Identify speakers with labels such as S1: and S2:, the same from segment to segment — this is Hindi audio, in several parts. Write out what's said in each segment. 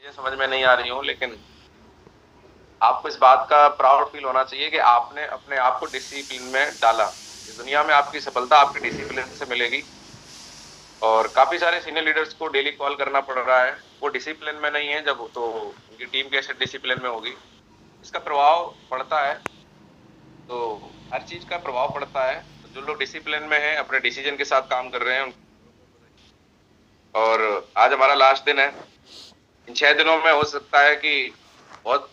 S1: चीजें समझ में नहीं आ रही हूँ, लेकिन आपको इस बात का प्राउड फील होना चाहिए कि आपने अपने आप को डिसिप्लिन में डाला। इस दुनिया में आपकी सफलता आपके डिसिप्लिन से मिलेगी। और काफी सारे सीनियर लीडर्स को डेली कॉल करना पड़ रहा है, वो डिसिप्लिन में नहीं है, जब तो उनकी टीम कैसे डिसिप्लिन में होगी। इसका प्रभाव पड़ता है, तो हर चीज का प्रभाव पड़ता है। तो जो लोग डिसिप्लिन में हैं, अपने डिसीजन के साथ काम कर रहे हैं, उनको बहुत बहुत बधाई। और आज हमारा लास्ट दिन है। इन 6 दिनों में हो सकता है कि बहुत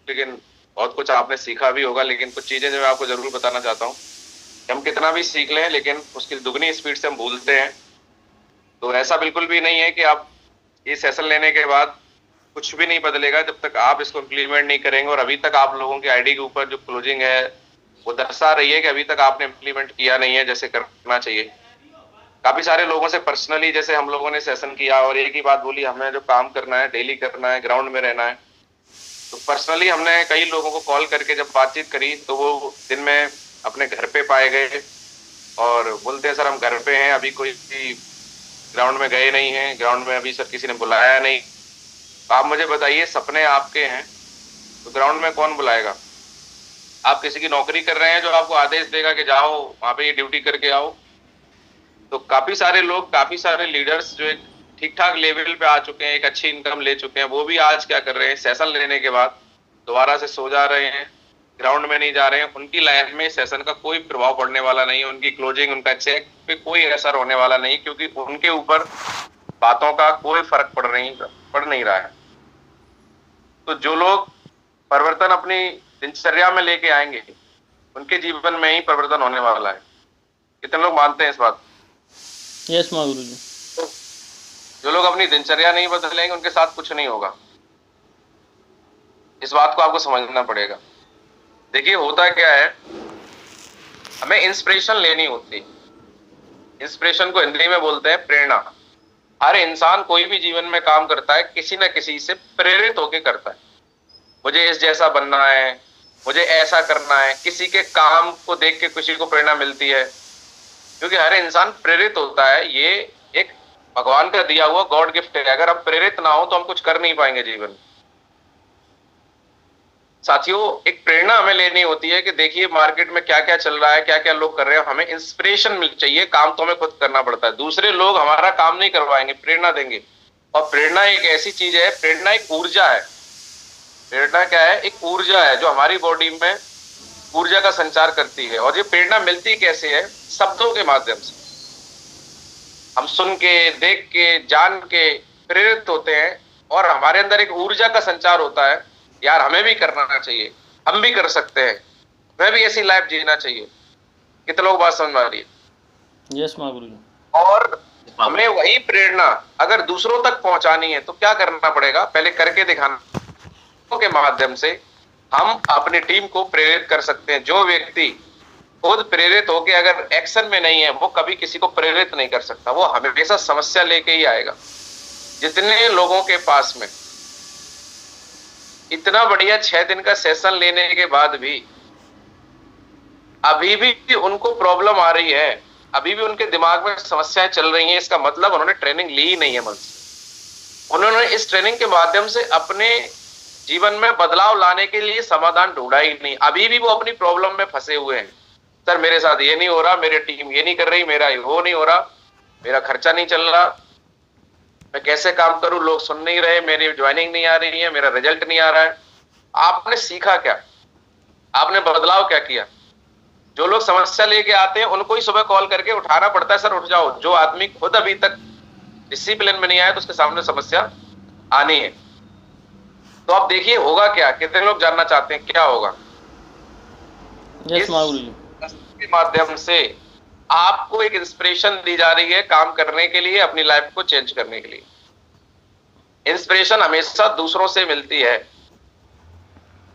S1: लेकिन बहुत कुछ आपने सीखा भी होगा, लेकिन कुछ चीजें जो मैं आपको जरूर बताना चाहता हूँ कि हम कितना भी सीख लें, लेकिन उसकी दुगनी स्पीड से हम भूलते हैं। तो ऐसा बिल्कुल भी नहीं है कि आप ये सेशन लेने के बाद कुछ भी नहीं बदलेगा जब तक आप इसको इम्प्लीमेंट नहीं करेंगे। और अभी तक आप लोगों की आईडी के ऊपर जो क्लोजिंग है वो दर्शा रही है कि अभी तक आपने इम्प्लीमेंट किया नहीं है जैसे करना चाहिए। काफी सारे लोगों से पर्सनली जैसे हम लोगों ने सेशन किया और एक ही बात बोली, हमें जो काम करना है, डेली करना है, ग्राउंड में रहना है। तो पर्सनली हमने कई लोगों को कॉल करके जब बातचीत करी तो वो दिन में अपने घर पे पाए गए और बोलते हैं सर हम घर पे हैं, अभी कोई ग्राउंड में गए नहीं हैं, ग्राउंड में अभी सर किसी ने बुलाया नहीं। तो आप मुझे बताइए, सपने आपके हैं तो ग्राउंड में कौन बुलाएगा? आप किसी की नौकरी कर रहे हैं जो आपको आदेश देगा कि जाओ वहां पे ये ड्यूटी करके आओ। तो काफी सारे लोग, काफी सारे लीडर्स जो एक ठीक ठाक लेवल पे आ चुके हैं, एक अच्छी इनकम ले चुके हैं, वो भी आज क्या कर रहे हैं, सेशन लेने के बाद दोबारा से सो जा रहे हैं, ग्राउंड में नहीं जा रहे हैं। उनकी लाइफ में सेशन का कोई प्रभाव पड़ने वाला नहीं है, उनकी क्लोजिंग, उनका चेक पे कोई असर होने वाला नहीं, क्योंकि उनके ऊपर बातों का कोई फर्क पड़ नहीं रहा है। तो जो लोग परिवर्तन अपनी दिनचर्या में लेके आएंगे उनके जीवन में ही परिवर्तन होने वाला है। कितने लोग मानते हैं इस बात?
S2: यस गुरु जी।
S1: तो जो लोग अपनी दिनचर्या नहीं बदलेंगे उनके साथ कुछ नहीं होगा। इस बात को आपको समझना पड़ेगा। देखिए होता क्या है, हमें इंस्पिरेशन लेनी होती है। इंस्पिरेशन को हिंदी में बोलते हैं प्रेरणा। हर इंसान कोई भी जीवन में काम करता है किसी न किसी से प्रेरित होकर करता है। मुझे इस जैसा बनना है, मुझे ऐसा करना है, किसी के काम को देख के किसी को प्रेरणा मिलती है, क्योंकि हर इंसान प्रेरित होता है। ये एक भगवान का दिया हुआ गॉड गिफ्ट है। अगर हम प्रेरित ना हो तो हम कुछ कर नहीं पाएंगे जीवन में। साथियों, एक प्रेरणा हमें लेनी होती है कि देखिए मार्केट में क्या क्या चल रहा है, क्या क्या लोग कर रहे हैं, हमें इंस्पिरेशन मिल चाहिए। काम तो हमें खुद करना पड़ता है, दूसरे लोग हमारा काम नहीं करवाएंगे, प्रेरणा देंगे। और प्रेरणा एक ऐसी चीज है, प्रेरणा एक ऊर्जा है। प्रेरणा क्या है? एक ऊर्जा है जो हमारी बॉडी में ऊर्जा का संचार करती है। और ये प्रेरणा मिलती कैसे है? शब्दों के माध्यम से। हम सुन के, देख के, जान के प्रेरित होते हैं और हमारे अंदर एक ऊर्जा का संचार होता है, यार हमें भी करना चाहिए, हम भी कर सकते हैं, हमें भी ऐसी लाइफ जीना चाहिए। कितने लोग बात समझ आ रही है?
S2: यस गुरु जी।
S1: और हमें वही प्रेरणा अगर दूसरों तक पहुंचानी है तो क्या करना पड़ेगा? पहले करके दिखाना के माध्यम से हम अपनी टीम को प्रेरित कर सकते हैं। जो व्यक्ति खुद प्रेरित होकर अगर एक्शन में नहीं है वो कभी किसी को प्रेरित नहीं कर सकता, वो हमेशा समस्या लेके ही आएगा। जितने लोगों के पास में इतना बढ़िया 6 दिन का सेशन लेने के बाद भी अभी भी उनको प्रॉब्लम आ रही है, अभी भी उनके दिमाग में समस्याएं चल रही हैं, इसका मतलब उन्होंने ट्रेनिंग ली ही नहीं है मन से। उन्होंने इस ट्रेनिंग के माध्यम से अपने जीवन में बदलाव लाने के लिए समाधान ढूंढा ही नहीं। अभी भी वो अपनी प्रॉब्लम में फंसे हुए हैं। सर मेरे साथ ये नहीं हो रहा, मेरी टीम ये नहीं कर रही, मेरा वो नहीं हो रहा, मेरा खर्चा नहीं चल रहा, मैं कैसे काम करूं, लोग सुन नहीं रहे, मेरी ज्वाइनिंग नहीं आ रही है, मेरा रिजल्ट नहीं आ रहा है। आपने सीखा क्या? आपने बदलाव क्या किया? जो लोग समस्या लेके आते हैं उनको ही सुबह कॉल करके उठाना पड़ता है, सर उठ जाओ। जो आदमी खुद अभी तक डिसिप्लिन में नहीं आया तो उसके सामने समस्या आनी है। तो आप देखिए होगा क्या, कितने लोग जानना चाहते हैं क्या होगा?
S2: यस गुरु जी।
S1: के माध्यम से आपको एक इंस्पिरेशन दी जा रही है काम करने के लिए, अपनी लाइफ को चेंज करने के लिए। इंस्पिरेशन हमेशा दूसरों से मिलती है।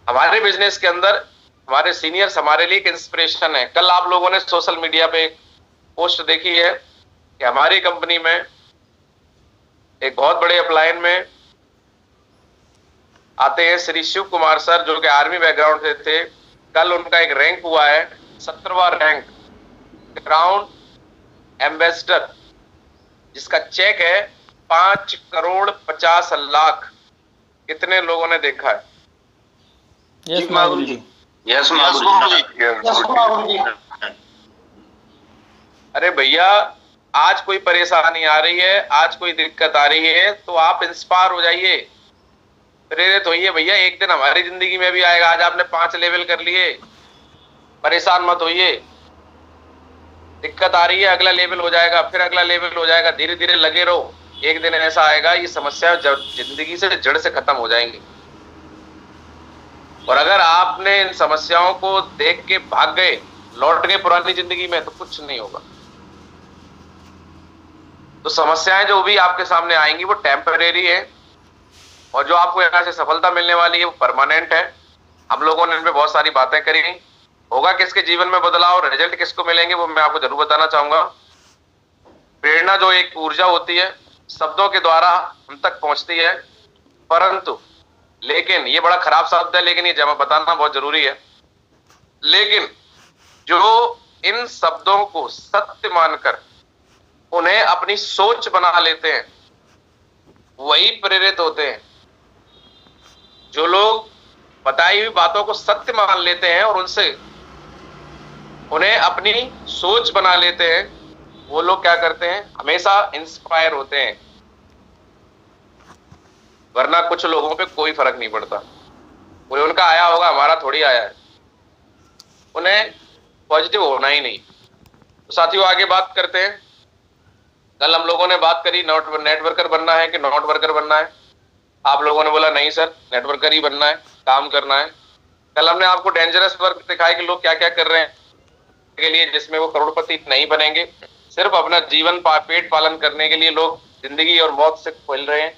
S1: हमारे बिजनेस के अंदर हमारे सीनियर्स हमारे लिए एक इंस्पिरेशन है। कल आप लोगों ने सोशल मीडिया पे एक पोस्ट देखी है कि हमारी कंपनी में एक बहुत बड़े अपलायन में आते हैं श्री शिव कुमार सर, जो कि आर्मी बैकग्राउंड से थे। कल उनका एक रैंक हुआ है, 17वां रैंक, ग्राउंड एम्बेसडर, जिसका चेक है 5,50,00,000 कितने लोगों ने देखा है?
S2: यस महागुरु जी।
S3: यस महागुरु जी।
S1: अरे भैया, आज कोई परेशानी आ रही है, आज कोई दिक्कत आ रही है, तो आप इंस्पायर हो जाइए, प्रेरित होइए। भैया एक दिन हमारी जिंदगी में भी आएगा। आज आपने 5 लेवल कर लिए, परेशान मत होइए। दिक्कत आ रही है, अगला लेवल हो जाएगा, फिर अगला लेवल हो जाएगा, धीरे धीरे लगे रहो। एक दिन ऐसा आएगा, ये समस्या जिंदगी से जड़ से खत्म हो जाएंगी। और अगर आपने इन समस्याओं को देख के भाग गए, लौट गए पुरानी जिंदगी में, तो कुछ नहीं होगा। तो समस्याएं जो भी आपके सामने आएंगी वो टेम्परेरी है, और जो आपको यहाँ से सफलता मिलने वाली है वो परमानेंट है। हम लोगों ने इन पे बहुत सारी बातें करी। होगा किसके जीवन में बदलाव, रिजल्ट किसको मिलेंगे, वो मैं आपको जरूर बताना चाहूंगा। प्रेरणा जो एक ऊर्जा होती है, शब्दों के द्वारा हम तक पहुंचती है, परंतु लेकिन ये बड़ा खराब शब्द है, लेकिन ये जब बताना बहुत जरूरी है। लेकिन जो इन शब्दों को सत्य मानकर उन्हें अपनी सोच बना लेते हैं, वही प्रेरित होते हैं। जो लोग बताई हुई बातों को सत्य मान लेते हैं और उन्हें अपनी सोच बना लेते हैं, वो लोग क्या करते हैं, हमेशा इंस्पायर होते हैं। वरना कुछ लोगों पे कोई फर्क नहीं पड़ता, कोई उनका आया होगा, हमारा थोड़ी आया है, उन्हें पॉजिटिव होना ही नहीं। तो साथियों आगे बात करते हैं। कल हम लोगों ने बात करी नेटवर्कर बनना है कि नॉट वर्कर बनना है। आप लोगों ने बोला नहीं सर, नेटवर्कर ही बनना है, काम करना है। कल हमने आपको डेंजरस वर्क दिखाया कि लोग क्या क्या कर रहे हैं के लिए, जिसमें वो करोड़पति नहीं बनेंगे, सिर्फ अपना जीवन पेट पालन करने के लिए लोग जिंदगी और मौत से खेल रहे हैं।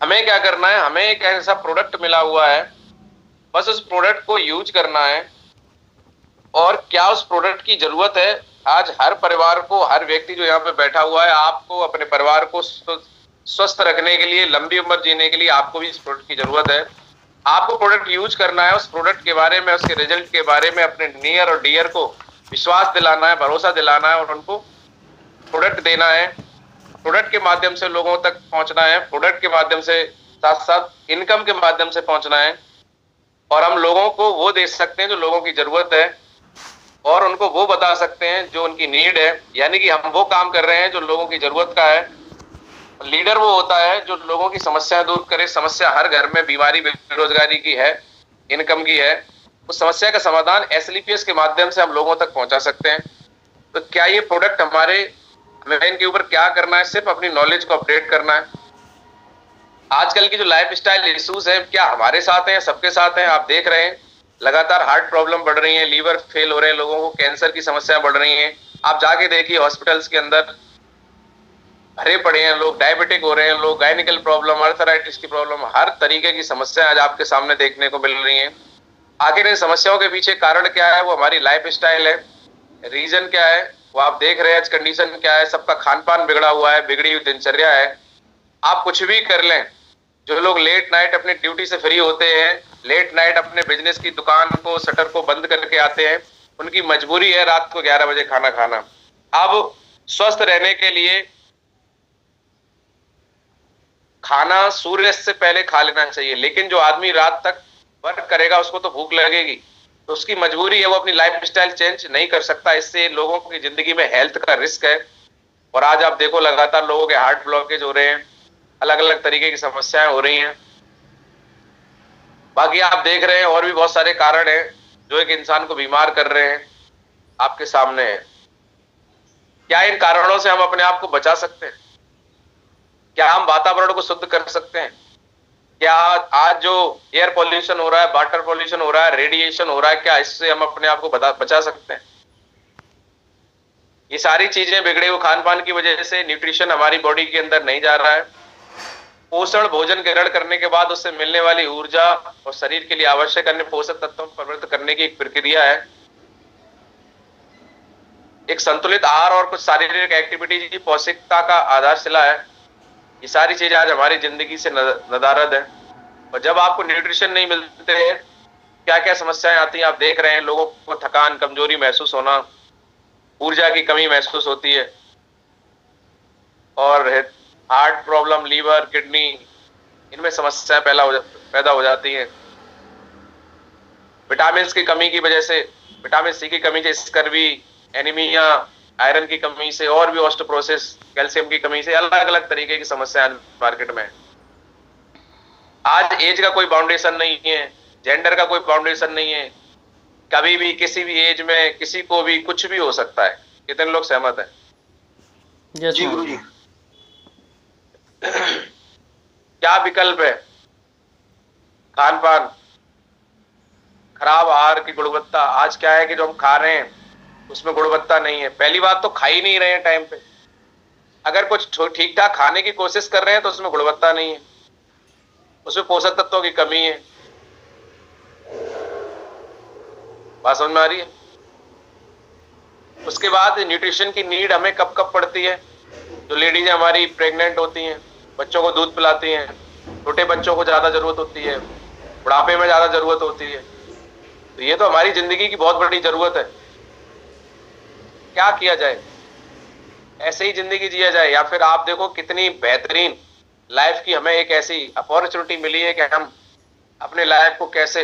S1: हमें क्या करना है, हमें एक ऐसा प्रोडक्ट मिला हुआ है, बस उस प्रोडक्ट को यूज करना है। और क्या उस प्रोडक्ट की जरूरत है? आज हर परिवार को, हर व्यक्ति जो यहाँ पे बैठा हुआ है, आपको अपने परिवार को स्वस्थ रखने के लिए, लंबी उम्र जीने के लिए आपको भी इस प्रोडक्ट की जरूरत है। आपको प्रोडक्ट यूज करना है, उस प्रोडक्ट के बारे में, उसके रिजल्ट के बारे में अपने नियर और डियर को विश्वास दिलाना है, भरोसा दिलाना है, और उनको प्रोडक्ट देना है। प्रोडक्ट के माध्यम से लोगों तक पहुंचना है, प्रोडक्ट के माध्यम से साथ साथ इनकम के माध्यम से पहुंचना है। और हम लोगों को वो दे सकते हैं जो लोगों की जरूरत है, और उनको वो बता सकते हैं जो उनकी नीड है। यानी कि हम वो काम कर रहे हैं जो लोगों की जरूरत का है। लीडर वो होता है जो लोगों की समस्या दूर करे। समस्या हर घर में बीमारी, बेरोजगारी की है, इनकम की है। उस समस्या का समाधान SLPS के माध्यम से हम लोगों तक पहुंचा सकते हैं। तो क्या ये प्रोडक्ट हमें इनके ऊपर क्या करना है? सिर्फ अपनी नॉलेज को अपडेट करना है। आजकल की जो लाइफ स्टाइल इश्यूज है, क्या हमारे साथ हैं, सबके साथ हैं? आप देख रहे हैं लगातार हार्ट प्रॉब्लम बढ़ रही है, लीवर फेल हो रहे हैं लोगों को, कैंसर की समस्या बढ़ रही है। आप जाके देखिए हॉस्पिटल्स के अंदर भरे पड़े हैं लोग, डायबिटिक हो रहे हैं लोग, गायनिकल प्रॉब्लम, अर्थराइटिस की प्रॉब्लम, हर तरीके की समस्या आज आपके सामने देखने को मिल रही है। आखिर इन समस्याओं के पीछे कारण क्या है? वो हमारी लाइफ स्टाइल है। रीजन क्या है वो आप देख रहे हैं। आज कंडीशन क्या है? सबका खान पान बिगड़ा हुआ है, बिगड़ी हुई दिनचर्या है। आप कुछ भी कर लें, जो लोग लेट नाइट अपनी ड्यूटी से फ्री होते हैं, लेट नाइट अपने बिजनेस की दुकान को, शटर को बंद करके आते हैं, उनकी मजबूरी है रात को 11 बजे खाना खाना। अब स्वस्थ रहने के लिए खाना सूर्य से पहले खा लेना चाहिए, लेकिन जो आदमी रात तक वर्क करेगा उसको तो भूख लगेगी, तो उसकी मजबूरी है, वो अपनी लाइफ स्टाइल चेंज नहीं कर सकता। इससे लोगों की जिंदगी में हेल्थ का रिस्क है। और आज आप देखो लगातार लोगों के हार्ट ब्लॉकेज हो रहे हैं, अलग अलग तरीके की समस्याएं हो रही हैं। बाकी आप देख रहे हैं और भी बहुत सारे कारण हैं जो एक इंसान को बीमार कर रहे हैं, आपके सामने है। क्या इन कारणों से हम अपने आप को बचा सकते हैं? क्या हम वातावरण को शुद्ध कर सकते हैं? क्या आज जो एयर पॉल्यूशन हो रहा है, वाटर पॉल्यूशन हो रहा है, रेडिएशन हो रहा है, क्या इससे हम अपने आप को बचा सकते हैं? ये सारी चीजें बिगड़े हुए खान पान की वजह से, न्यूट्रिशन हमारी बॉडी के अंदर नहीं जा रहा है। पोषण भोजन ग्रहण करने के बाद उससे मिलने वाली ऊर्जा और शरीर के लिए आवश्यक अन्य पोषक तत्वों को परिवर्तित करने की एक प्रक्रिया है। एक संतुलित आहार और कुछ शारीरिक एक्टिविटी की पौष्टिकता का आधारशिला है। ये सारी चीजें आज हमारी जिंदगी से नदारद है। और जब आपको न्यूट्रिशन नहीं मिलते हैं, क्या क्या समस्याएं आती हैं आप देख रहे हैं। लोगों को थकान, कमजोरी महसूस होना, ऊर्जा की कमी महसूस होती है, और हार्ट प्रॉब्लम, लीवर, किडनी, इनमें समस्याएं पैदा हो जाती हैं। विटामिन की कमी की वजह से, विटामिन सी की कमी से स्कर्वी, एनीमिया, आयरन की कमी से और भी ऑस्टियोपोरोसिस, कैल्शियम की कमी से अलग अलग तरीके की समस्याएं मार्केट में। आज एज का कोई बाउंडेशन नहीं है, जेंडर का कोई बाउंडेशन नहीं है, कभी भी किसी भी एज में किसी को भी कुछ भी हो सकता है। कितने लोग सहमत हैं?
S2: जी गुरु जी।
S1: क्या विकल्प है? खान पान, खराब आहार की गुणवत्ता। आज क्या है कि जो हम खा रहे हैं उसमें गुणवत्ता नहीं है। पहली बात तो खा ही नहीं रहे हैं टाइम पे। अगर कुछ ठीक ठाक खाने की कोशिश कर रहे हैं तो उसमें गुणवत्ता नहीं है, उसमें पोषक तत्वों की कमी है। बात समझ में आ रही है? उसके बाद न्यूट्रिशन की नीड हमें कब कब पड़ती है? जो लेडीज हमारी प्रेग्नेंट होती हैं, बच्चों को दूध पिलाती हैं, छोटे बच्चों को ज्यादा जरूरत होती है, बुढ़ापे में ज्यादा जरूरत होती है। तो ये तो हमारी जिंदगी की बहुत बड़ी जरूरत है। क्या किया जाए? ऐसे ही जिंदगी जिया जाए, या फिर आप देखो कितनी बेहतरीन लाइफ की हमें एक ऐसी अपॉर्चुनिटी मिली है कि हम अपने लाइफ को कैसे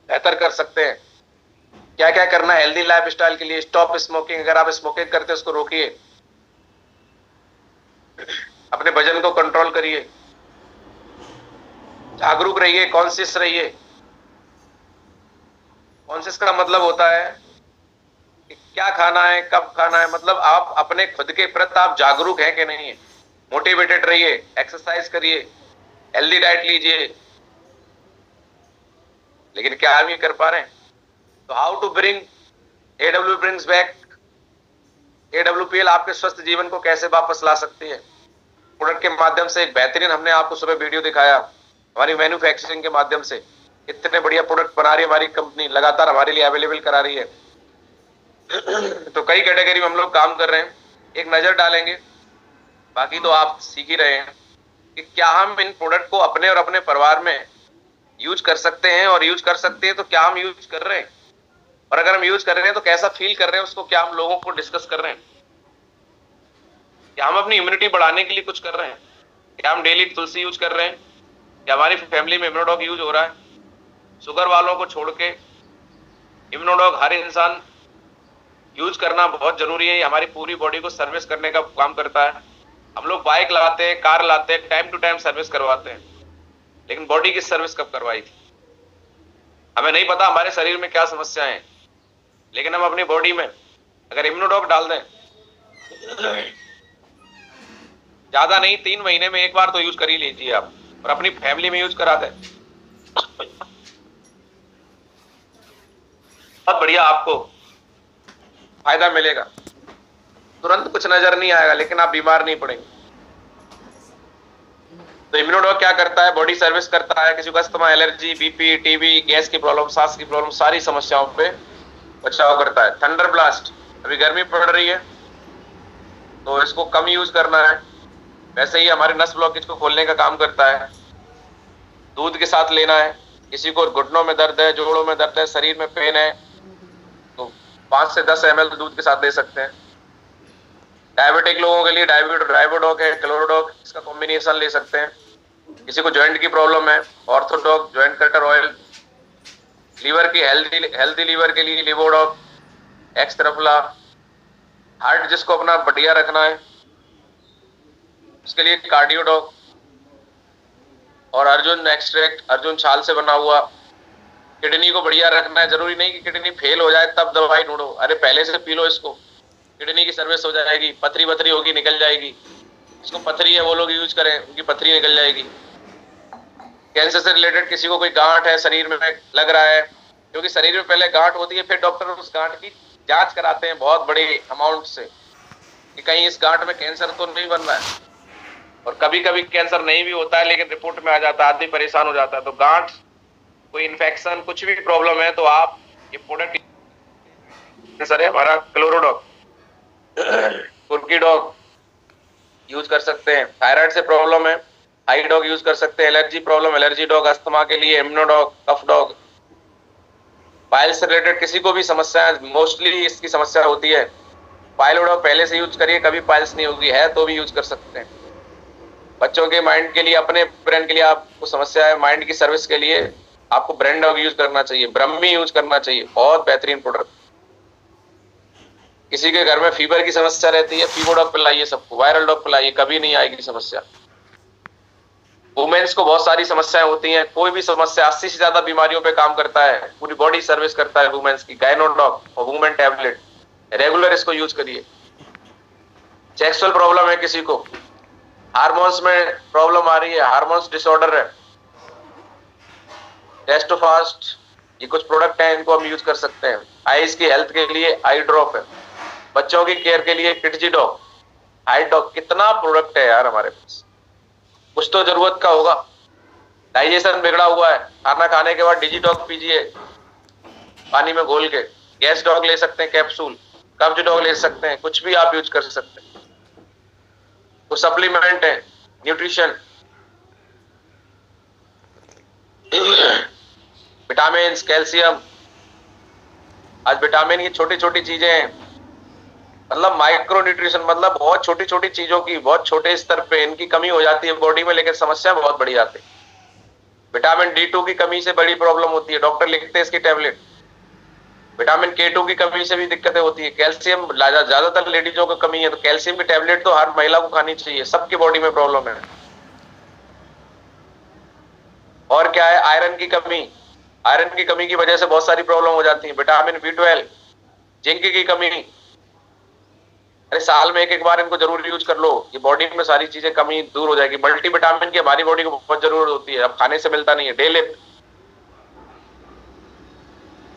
S1: बेहतर कर सकते हैं, क्या क्या करना है हेल्दी लाइफ स्टाइल के लिए। स्टॉप स्मोकिंग, अगर आप स्मोकिंग करते हैं उसको रोकिए, अपने वजन को कंट्रोल करिए, जागरूक रहिए, कॉन्शियस रहिए। कॉन्शियस का मतलब होता है कि क्या खाना है, कब खाना है, मतलब आप अपने खुद के प्रति आप जागरूक हैं कि नहीं है। मोटिवेटेड रहिए, एक्सरसाइज करिए, हेल्दी डाइट लीजिए, लेकिन क्या हम ये कर पा रहे हैं? तो how to bring AW brings back, AWPL आपके स्वस्थ जीवन को कैसे वापस ला सकती है? प्रोडक्ट के माध्यम से एक बेहतरीन हमने आपको सुबह वीडियो दिखाया, हमारी मैन्युफैक्चरिंग के माध्यम से इतने बढ़िया प्रोडक्ट बना रही है हमारी कंपनी, लगातार हमारे लिए अवेलेबल करा रही है। तो कई कैटेगरी में हम लोग काम कर रहे हैं, एक नजर डालेंगे, बाकी तो आप सीख ही रहे हैं कि क्या हम इन प्रोडक्ट को अपने और अपने परिवार में यूज कर सकते हैं, और यूज कर सकते हैं तो क्या हम यूज कर रहे हैं, और अगर हम यूज कर रहे हैं तो कैसा फील कर रहे हैं उसको, क्या हम लोगों को डिस्कस कर रहे हैं, क्या हम अपनी इम्यूनिटी बढ़ाने के लिए कुछ कर रहे हैं, क्या हम डेली तुलसी यूज कर रहे हैं, क्या हमारी फैमिली में इम्यूनोडॉग यूज हो रहा है। शुगर वालों को छोड़ के इम्यूनोडॉग हर इंसान यूज करना बहुत जरूरी है। हमारी पूरी बॉडी को सर्विस करने का काम करता है। हम लोग बाइक लाते हैं, कार लाते हैं, टाइम टू टाइम सर्विस करवाते हैं, लेकिन बॉडी की सर्विस कब करवाई थी? हमें नहीं पता हमारे शरीर में क्या समस्याएं हैं, लेकिन हम अपनी बॉडी में अगर इम्यूनोडॉग डाल दें, ज्यादा नहीं 3 महीने में एक बार तो यूज कर ही लीजिए आप, और अपनी फैमिली में यूज करा दें, बहुत बढ़िया आपको फायदा मिलेगा। तुरंत कुछ नजर नहीं आएगा, लेकिन आप बीमार नहीं पड़ेंगे। तो इम्यूनोडॉग क्या करता है? बॉडी सर्विस करता है। किसी को asthma, allergy, BP, TB, gas की प्रॉब्लम, सांस की प्रॉब्लम, सारी समस्याओं पे बचाव करता है। थंडर ब्लास्ट, अभी गर्मी पड़ रही है तो इसको कम यूज करना है। वैसे ही हमारे नस ब्लॉकेज को खोलने का काम करता है। दूध के साथ लेना है। किसी को घुटनों में दर्द है, जोड़ों में दर्द है, शरीर में पेन है, तो 5 से 10 ml दूध के साथ ले सकते हैं। डायबिटिक लोगों के लिए डाइवोडॉग है, क्लोरोडॉग, इसका कॉम्बिनेशन ले सकते हैं। किसी को जॉइंट की प्रॉब्लम है, ऑर्थोडॉग, जॉइंट कटर ऑयल। लीवर की हेल्दी लीवर के लिए लिवोडॉग, एक्सट्रफला। हार्ट जिसको अपना बढ़िया रखना है उसके लिए कार्डियोडॉग। और अर्जुन एक्सट्रैक्ट, अर्जुन छाल से बना हुआ। किडनी को बढ़िया रखना है, जरूरी नहीं कि किडनी फेल हो जाए तब दवाई ढूंढो, अरे पहले से पी लो इसको, किडनी की सर्विस हो जाएगी। पथरी वथरी होगी, निकल जाएगी। जिसको पथरी है वो लोग यूज करें, उनकी पथरी निकल जाएगी। कैंसर से रिलेटेड किसी को कोई गांठ है शरीर में लग रहा है, क्योंकि शरीर में पहले गांठ होती है, फिर डॉक्टर उस गांठ की जांच कराते हैं बहुत बड़े अमाउंट से कि कहीं इस गांठ में कैंसर तो नहीं बन रहा है। और कभी कभी कैंसर नहीं भी होता है, लेकिन रिपोर्ट में आ जाता है, आदमी परेशान हो जाता है। तो गांठ, कोई इन्फेक्शन, कुछ भी प्रॉब्लम है तो आप ये प्रोडक्ट सर है हमारा क्लोरोडॉग, कुर्कीडॉग यूज कर सकते हैं। थायराइड से प्रॉब्लम है, हाईडॉग यूज कर सकते हैं। Allergy problem, allergy dog. Asthma के लिए इम्यूनोडॉग, कफ डॉग। बाइल से रिलेटेड किसी को भी समस्या, मोस्टली इसकी समस्या होती है पाइलोडॉग पहले से यूज करिए, कभी पाइल्स नहीं होगी, है तो भी यूज कर सकते हैं। बच्चों के माइंड के लिए, अपने ब्रेन के लिए आपको समस्या है, माइंड की सर्विस के लिए आपको ब्रेन डॉग यूज करना चाहिए, ब्रह्मी यूज करना चाहिए, बहुत बेहतरीन प्रोडक्ट। किसी के घर में फीवर की समस्या रहती है, फीवर डॉग पिलाइए सबको, वायरल डॉग पिलाइए, कभी नहीं आएगी समस्या। वुमेन्स को बहुत सारी समस्याएं होती हैं, कोई भी समस्या 80 से ज्यादा बीमारियों पे काम करता है, पूरी बॉडी सर्विस करता है वुमेन्स की। गायनो डॉग और वुमेन टैबलेट रेगुलर इसको यूज करिए। सेक्सुअल प्रॉब्लम है किसी को, हार्मोन्स में प्रॉब्लम आ रही है, हार्मोन्स डिसऑर्डर है, टेस्टोफास्ट, ये कुछ प्रोडक्ट हैं, इनको हम यूज कर सकते हैं। आईज की हेल्थ के लिए आई ड्रॉप है, बच्चों की केयर के लिए किडजी डॉग, हाइट डॉग, कितना प्रोडक्ट है यार हमारे पास। कुछ तो जरूरत का होगा। डाइजेशन बिगड़ा हुआ है, खाना खाने के बाद डिजी डॉग पीजिए पानी में घोल के। गैस डॉग ले सकते हैं कैप्सूल, कब्ज डॉग ले सकते हैं, कुछ भी आप यूज कर सकते हैं। तो सप्लीमेंट है, न्यूट्रिशन, विटामिन, कैल्शियम। आज विटामिन की छोटी छोटी चीजें हैं, मतलब माइक्रो न्यूट्रिशन, मतलब बहुत छोटी छोटी चीजों की, बहुत छोटे स्तर पे इनकी कमी हो जाती है बॉडी में, लेकिन समस्या बहुत बड़ी आती है। विटामिन D2 की कमी से बड़ी प्रॉब्लम होती है, डॉक्टर लिखते हैं इसकी टैबलेट। विटामिन K2 की कमी से भी दिक्कतें होती है। कैल्शियम, ज्यादातर लेडीजों को कमी है, तो कैल्शियम की टैबलेट तो हर महिला को खानी चाहिए, सबकी बॉडी में प्रॉब्लम है। और क्या है, आयरन की कमी, आयरन की कमी की वजह से बहुत सारी प्रॉब्लम हो जाती है। विटामिन B12, जिंक की कमी, अरे साल में एक बार इनको जरूर यूज कर लो, ये बॉडी में सारी चीजें कमी दूर हो जाएगी। मल्टी विटामिन की हमारी बॉडी को बहुत जरूरत होती है, अब खाने से मिलता नहीं है। डे लिफ्ट,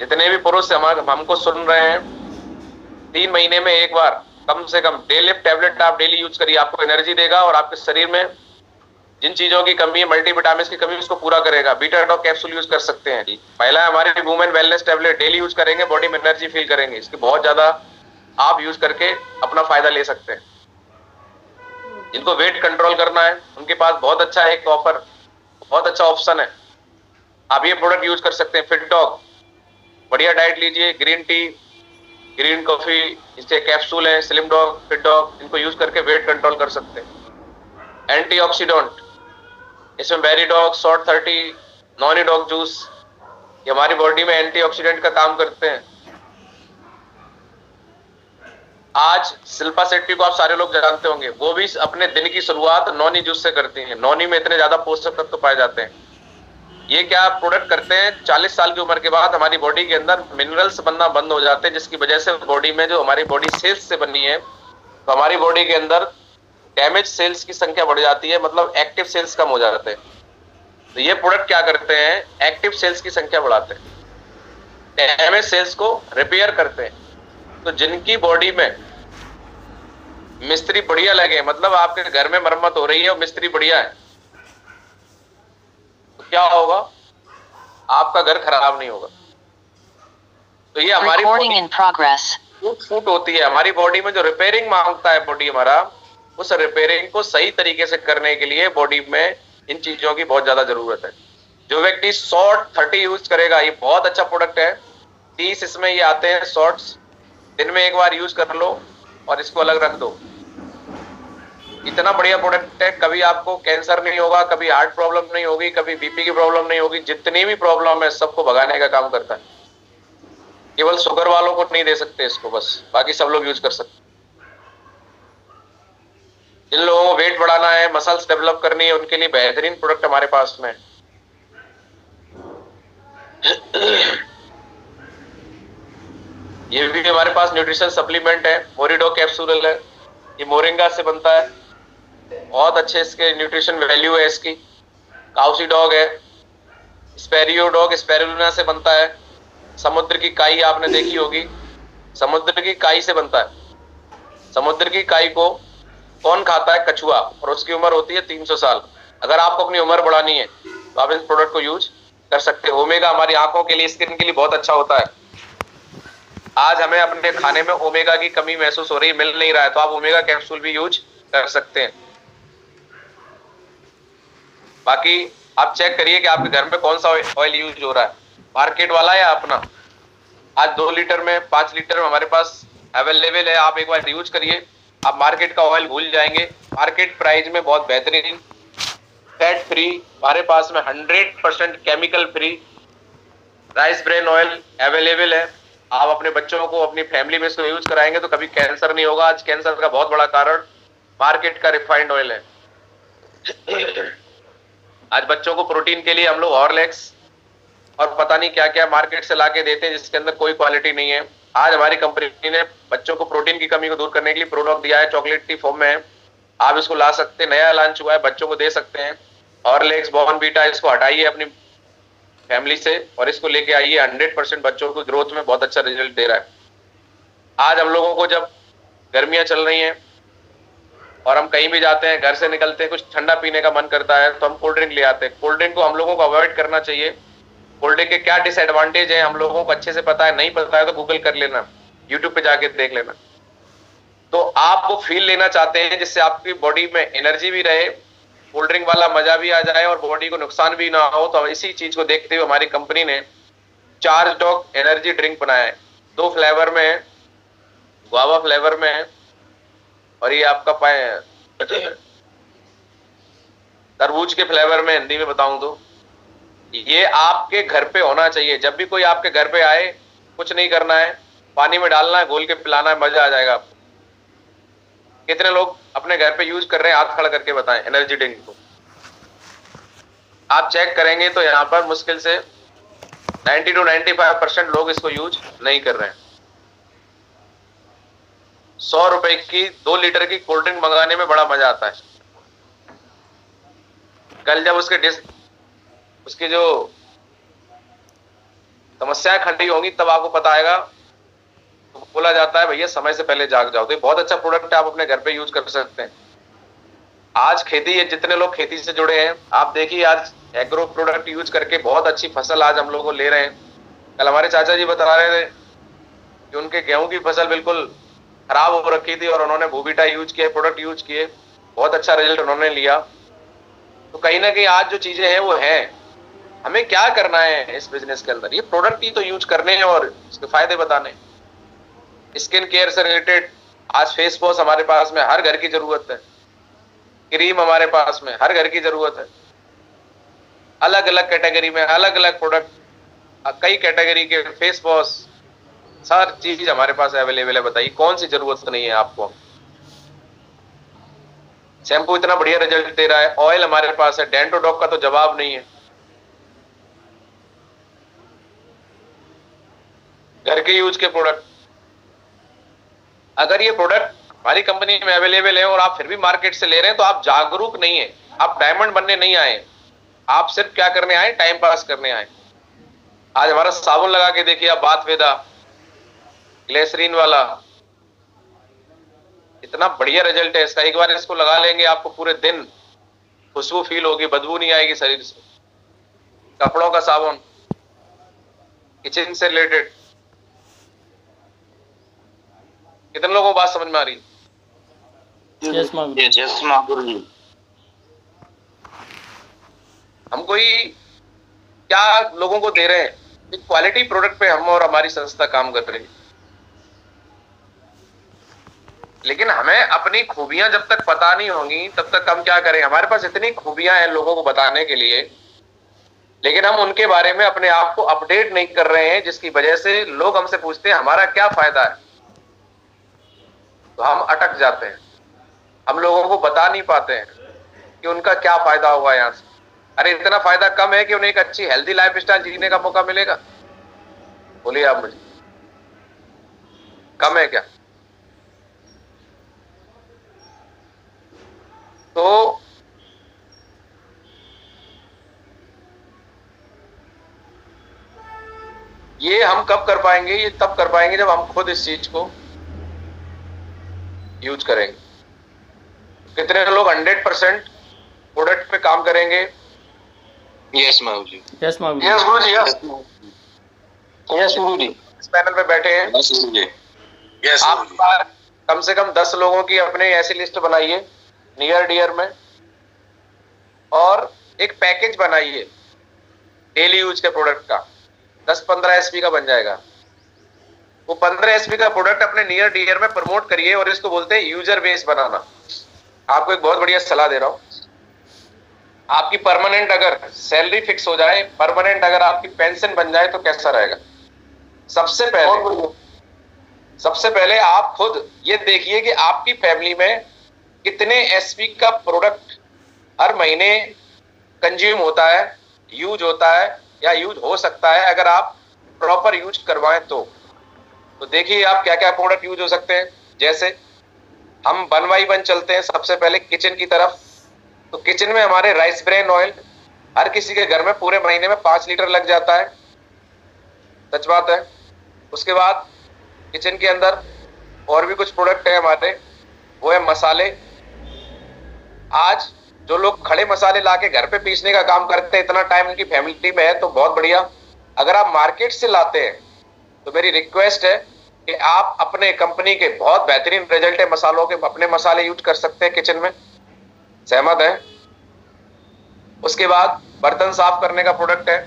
S1: जितने भी पुरुष हमको सुन रहे हैं, 3 महीने में एक बार कम से कम डे लिफ्ट टैबलेट आप डेली यूज करिए, आपको एनर्जी देगा और आपके शरीर में जिन चीजों की कमी है, मल्टी विटामिन की कमी, उसको पूरा करेगा। बीटा डॉग कैप्सूल यूज कर सकते हैं जी। पहला हमारे women wellness tablet daily use करेंगे, बॉडी में एनर्जी फील करेंगे, इसकी बहुत ज्यादा आप यूज करके अपना फायदा ले सकते हैं। जिनको वेट कंट्रोल करना है उनके पास बहुत अच्छा एक ऑफर, बहुत अच्छा ऑप्शन है, आप ये प्रोडक्ट यूज कर सकते हैं। फिट डॉग, बढ़िया डाइट लीजिए, ग्रीन टी, ग्रीन कॉफी, इससे कैप्सूल है, स्लिम डॉग, फिट डॉग, इनको यूज करके वेट कंट्रोल कर सकते हैं। एंटीऑक्सीडेंट, इसमें berry dog, short 30, noni dog juice, ये हमारी बॉडी में एंटीऑक्सीडेंट का काम करते हैं। आज शिल्पा शेट्टी को आप सारे लोग जानते होंगे, वो भी अपने दिन की शुरुआत नॉनी जूस से करती हैं। नॉनी में इतने ज्यादा पोषक तत्व पाए जाते हैं। ये क्या प्रोडक्ट करते हैं, 40 साल की उम्र के बाद हमारी बॉडी के अंदर मिनरल्स बनना बंद हो जाते हैं, जिसकी वजह से बॉडी में, जो हमारी बॉडी सेल्स से बनी है, तो हमारी बॉडी के अंदर डैमेज सेल्स की संख्या बढ़ जाती है, मतलब एक्टिव सेल्स कम हो जाते हैं। तो ये प्रोडक्ट क्या करते हैं, एक्टिव सेल्स की संख्या बढ़ाते हैं, डैमेज सेल्स को रिपेयर करते हैं। तो जिनकी बॉडी में मिस्त्री बढ़िया लगे, मतलब आपके घर में मरम्मत हो रही है और मिस्त्री बढ़िया है, तो क्या होगा, आपका घर खराब नहीं होगा। तो ये हमारी फूट होती है, हमारी बॉडी में जो रिपेयरिंग मांगता है बॉडी हमारा, उस रिपेयरिंग को सही तरीके से करने के लिए बॉडी में इन चीजों की बहुत ज्यादा जरूरत है। जो व्यक्ति शॉर्ट 30 यूज करेगा, ये बहुत अच्छा प्रोडक्ट है। 30 इसमें ये आते हैं शॉर्ट्स, दिन में एक बार यूज कर लो और इसको अलग रख दो। इतना बढ़िया प्रोडक्ट है, कभी आपको कैंसर नहीं होगा, कभी हार्ट प्रॉब्लम नहीं होगी, कभी बीपी की प्रॉब्लम नहीं होगी, जितनी भी प्रॉब्लम है सबको भगाने का काम करता है। केवल शुगर वालों को नहीं दे सकते इसको, बस बाकी सब लोग यूज कर सकते। जिन लोगों को वेट बढ़ाना है, मसल्स डेवलप करनी है, उनके लिए बेहतरीन प्रोडक्ट हमारे पास में। ये भी हमारे पास न्यूट्रिशन सप्लीमेंट है, मोरिडो कैप्सूल है, ये मोरिंगा से बनता है, बहुत अच्छे इसके न्यूट्रिशन वैल्यू है इसकी। काउसी डॉग है, स्पेरियो डॉग स्पेरुलिना से बनता है। समुद्र की काई आपने देखी होगी, समुद्र की काई से बनता है। समुद्र की काई को कौन खाता है, कछुआ, और उसकी उम्र होती है 300 साल। अगर आपको अपनी उम्र बढ़ानी है तो आप इस प्रोडक्ट को यूज कर सकते हैं। ओमेगा हमारी आंखों के लिए, स्किन के लिए बहुत अच्छा होता है। आज हमें अपने खाने में ओमेगा की कमी महसूस हो रही है, मिल नहीं रहा है, तो आप ओमेगा कैप्सूल भी यूज कर सकते हैं। बाकी आप चेक करिए कि आपके घर में कौन सा ऑयल यूज हो रहा है, मार्केट वाला या अपना। आज 2 लीटर में, 5 लीटर में हमारे पास अवेलेबल है, आप एक बार यूज करिए, आप मार्केट का ऑयल भूल जाएंगे। मार्केट प्राइस में बहुत बेहतरीन, फैट फ्री, हमारे पास में 100% chemical free rice bran oil available है। आप अपने बच्चों को, अपनी फैमिली में इसको यूज कराएंगे तो कभी कैंसर नहीं होगा। आज कैंसर का बहुत बड़ा कारण मार्केट का रिफाइंड ऑयल है। आज बच्चों को प्रोटीन के लिए हम लोग हॉर्लिक्स और पता नहीं क्या क्या मार्केट से लाके देते हैं जिसके अंदर कोई क्वालिटी नहीं है। आज हमारी कंपनी ने बच्चों को प्रोटीन की कमी को दूर करने के लिए प्रोडक्ट दिया है, चॉकलेट की फॉर्म में है, आप इसको ला सकते हैं, नया लॉन्च हुआ है, बच्चों को दे सकते हैं। हॉर्लिक्स, बॉर्नवीटा, इसको हटाइए अपनी फैमिली से और इसको लेके आइए। 100% बच्चों को ग्रोथ में बहुत अच्छा रिजल्ट दे रहा है। आज हम लोगों को जब गर्मियां चल रही हैं और हम कहीं भी जाते हैं, घर से निकलते हैं, कुछ ठंडा पीने का मन करता है तो हम कोल्ड ड्रिंक ले आते हैं। कोल्ड ड्रिंक को हम लोगों को अवॉइड करना चाहिए। कोल्ड ड्रिंक के क्या डिसएडवांटेज है हम लोगों को अच्छे से पता है, नहीं पता है तो गूगल कर लेना, यूट्यूब पे जाके देख लेना। तो आप वो फील लेना चाहते हैं जिससे आपकी बॉडी में एनर्जी भी रहे, कोल्ड ड्रिंक वाला मजा भी आ जाए और बॉडी को नुकसान भी ना हो, तो इसी चीज को देखते हुए हमारी कंपनी ने चार्ज डॉग एनर्जी ड्रिंक बनाया है। 2 फ्लेवर में है, गुआवा फ्लेवर में है और ये आपका तरबूज के फ्लेवर में, हिंदी में बताऊं तो ये आपके घर पे होना चाहिए। जब भी कोई आपके घर पे आए, कुछ नहीं करना है, पानी में डालना है, घोल के पिलाना है, मजा आ जाएगा आपको। कितने लोग अपने घर पे यूज कर रहे हैं, हाथ खड़ा करके बताएं एनर्जी ड्रिंक को। आप चेक करेंगे तो यहाँ पर मुश्किल से 90 to 95% लोग इसको यूज नहीं कर रहे हैं। 100 रुपए की 2 लीटर की कोल्ड ड्रिंक मंगाने में बड़ा मजा आता है। कल जब उसकी जो समस्याएं खड़ी होंगी तब आपको पता आएगा। तो बोला जाता है भैया समय से पहले जाग जाओ। तो ये बहुत अच्छा प्रोडक्ट है, आप अपने घर पे यूज कर सकते हैं। आज खेती है, जितने लोग खेती से जुड़े हैं आप देखिए, आज एग्रो प्रोडक्ट यूज करके बहुत अच्छी फसल आज हम लोग ले रहे हैं। कल हमारे चाचा जी बता रहे थे कि उनके गेहूं की फसल बिल्कुल खराब हो रखी थी और उन्होंने बूबीटा यूज किया, प्रोडक्ट यूज किए, बहुत अच्छा रिजल्ट उन्होंने लिया। तो कहीं ना कहीं आज जो चीजें हैं वो है, हमें क्या करना है इस बिजनेस के अंदर, ये प्रोडक्ट ही तो यूज करने हैं और इसके फायदे बताने। स्किन केयर से रिलेटेड आज फेस वॉश हमारे पास में हर घर की जरूरत है, क्रीम हमारे पास में हर घर की जरूरत है। अलग अलग कैटेगरी में अलग अलग प्रोडक्ट, कई कैटेगरी के फेस वॉश, हर चीज हमारे पास अवेलेबल है। बताइए कौन सी जरूरत नहीं है आपको। शैम्पू इतना बढ़िया रिजल्ट दे रहा है, ऑयल हमारे पास है, डेंटोडॉक का तो जवाब नहीं है। घर के यूज के प्रोडक्ट, अगर ये प्रोडक्ट हमारी कंपनी में अवेलेबल है और आप फिर भी मार्केट से ले रहे हैं तो आप जागरूक नहीं है, आप डायमंड बनने नहीं आए, आप सिर्फ क्या करने आए, टाइम पास करने आए। आज हमारा साबुन लगा के देखिए आप, बात वेदा ग्लिसरीन वाला, इतना बढ़िया रिजल्ट है इसका। एक बार इसको लगा लेंगे आपको पूरे दिन खुशबू फील होगी, बदबू नहीं आएगी शरीर से। कपड़ों का साबुन, किचन से रिलेटेड, कितने लोगों को बात समझ में आ रही?
S2: यस
S3: महागुरु।
S1: हम कोई क्या लोगों को दे रहे हैं, एक क्वालिटी प्रोडक्ट पे हम और हमारी संस्था काम कर रही है। लेकिन हमें अपनी खूबियां जब तक पता नहीं होंगी तब तक हम क्या करें। हमारे पास इतनी खूबियां हैं लोगों को बताने के लिए, लेकिन हम उनके बारे में अपने आप को अपडेट नहीं कर रहे हैं, जिसकी वजह से लोग हमसे पूछते हैं हमारा क्या फायदा है, तो हम अटक जाते हैं। हम लोगों को बता नहीं पाते हैं कि उनका क्या फायदा होगा यहाँ से। अरे इतना फायदा कम है कि उन्हें एक अच्छी हेल्दी लाइफ स्टाइल जीने का मौका मिलेगा? बोलिए आप मुझे, कम है क्या? तो ये हम कब कर पाएंगे? ये तब कर पाएंगे जब हम खुद इस चीज को यूज करेंगे। कितने लोग 100% प्रोडक्ट पे काम करेंगे?
S3: यस महागुरु जी,
S2: यस महागुरु जी,
S3: यस गुरु जी, यस गुरु जी।
S1: इस पैनल पे बैठे हैं,
S3: यस गुरु जी, यस
S1: आप कम से कम 10 लोगों की अपने ऐसी लिस्ट बनाइए नियर डियर में, और एक पैकेज बनाइए डेली यूज के प्रोडक्ट का, 10-15 एसपी का बन जाएगा। वो 15 एसपी का प्रोडक्ट अपने नियर डियर में प्रमोट करिए, और इसको बोलते हैं यूजर बेस बनाना। आपको एक बहुत बढ़िया सलाह दे रहा हूं। आपकी परमानेंट अगर सैलरी फिक्स हो जाए, परमानेंट अगर आपकी पेंशन बन जाए तो कैसा रहेगा? सबसे पहले आप खुद ये देखिए कि आपकी फैमिली में कितने एसपी का प्रोडक्ट हर महीने कंज्यूम होता है, यूज होता है या यूज हो सकता है, अगर आप प्रॉपर यूज करवाएं तो देखिए आप क्या क्या प्रोडक्ट यूज हो सकते हैं। जैसे हम 1 by 1 चलते हैं। सबसे पहले किचन की तरफ, तो किचन में हमारे राइस ब्रेन ऑयल हर किसी के घर में पूरे महीने में 5 लीटर लग जाता है, सच बात है। उसके बाद किचन के अंदर और भी कुछ प्रोडक्ट है हमारे, वो है मसाले। आज जो लोग खड़े मसाले लाके घर पे पीसने का काम करते हैं, इतना टाइम उनकी फैमिली में है तो बहुत बढ़िया। अगर आप मार्केट से लाते हैं तो मेरी रिक्वेस्ट है कि आप अपने कंपनी के बहुत बेहतरीन रिजल्ट है मसालों के, अपने मसाले यूज कर सकते हैं किचन में, सहमत है। उसके बाद बर्तन साफ करने का प्रोडक्ट है,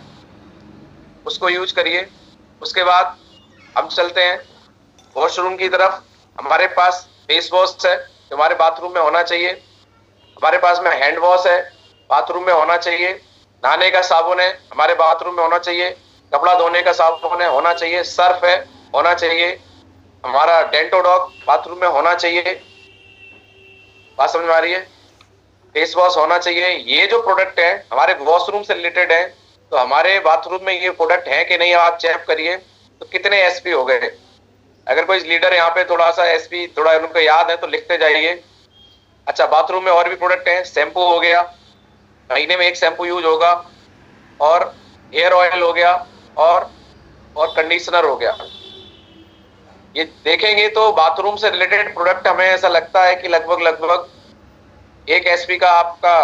S1: उसको यूज करिए। उसके बाद हम चलते हैं वॉशरूम की तरफ। हमारे पास फेस वॉश है जो हमारे बाथरूम में होना चाहिए, हमारे पास में हैंड वॉश है बाथरूम में होना चाहिए, नहाने का साबुन है हमारे बाथरूम में होना चाहिए, कपड़ा धोने का साबुन है होना चाहिए, सर्फ है होना चाहिए, हमारा डेंटोडॉग बाथरूम में होना चाहिए, बात समझ में आ रही है, फेस वॉश होना चाहिए। ये जो प्रोडक्ट है हमारे वॉशरूम से रिलेटेड है, तो हमारे बाथरूम में ये प्रोडक्ट है कि नहीं आप चेक करिए। तो कितने एसपी हो गए? अगर कोई लीडर यहाँ पे थोड़ा सा एसपी थोड़ा उनको याद है तो लिखते जाइए। अच्छा, बाथरूम में और भी प्रोडक्ट हैं। शैम्पू हो गया, महीने में 1 शैम्पू यूज होगा, और हेयर ऑयल हो गया, और कंडीशनर हो गया। ये देखेंगे तो बाथरूम से रिलेटेड प्रोडक्ट हमें ऐसा लगता है कि लगभग 1 एसपी का आपका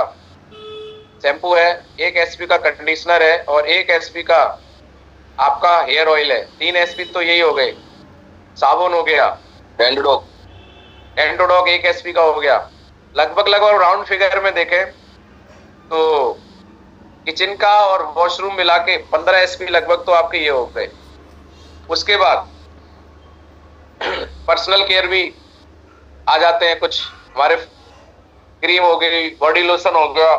S1: शैम्पू है, 1 एसपी का कंडीशनर है, और 1 एसपी का आपका हेयर ऑयल है। 3 एसपी तो यही हो गए। साबुन हो गया, एंटोडॉग 1 एसपी का हो गया। लगभग राउंड फिगर में देखें तो किचन का और वॉशरूम मिला के 15 एसपी लगभग तो आपके ये हो गए। उसके बाद पर्सनल केयर भी आ जाते हैं कुछ हमारे। क्रीम हो गई, बॉडी लोशन हो गया,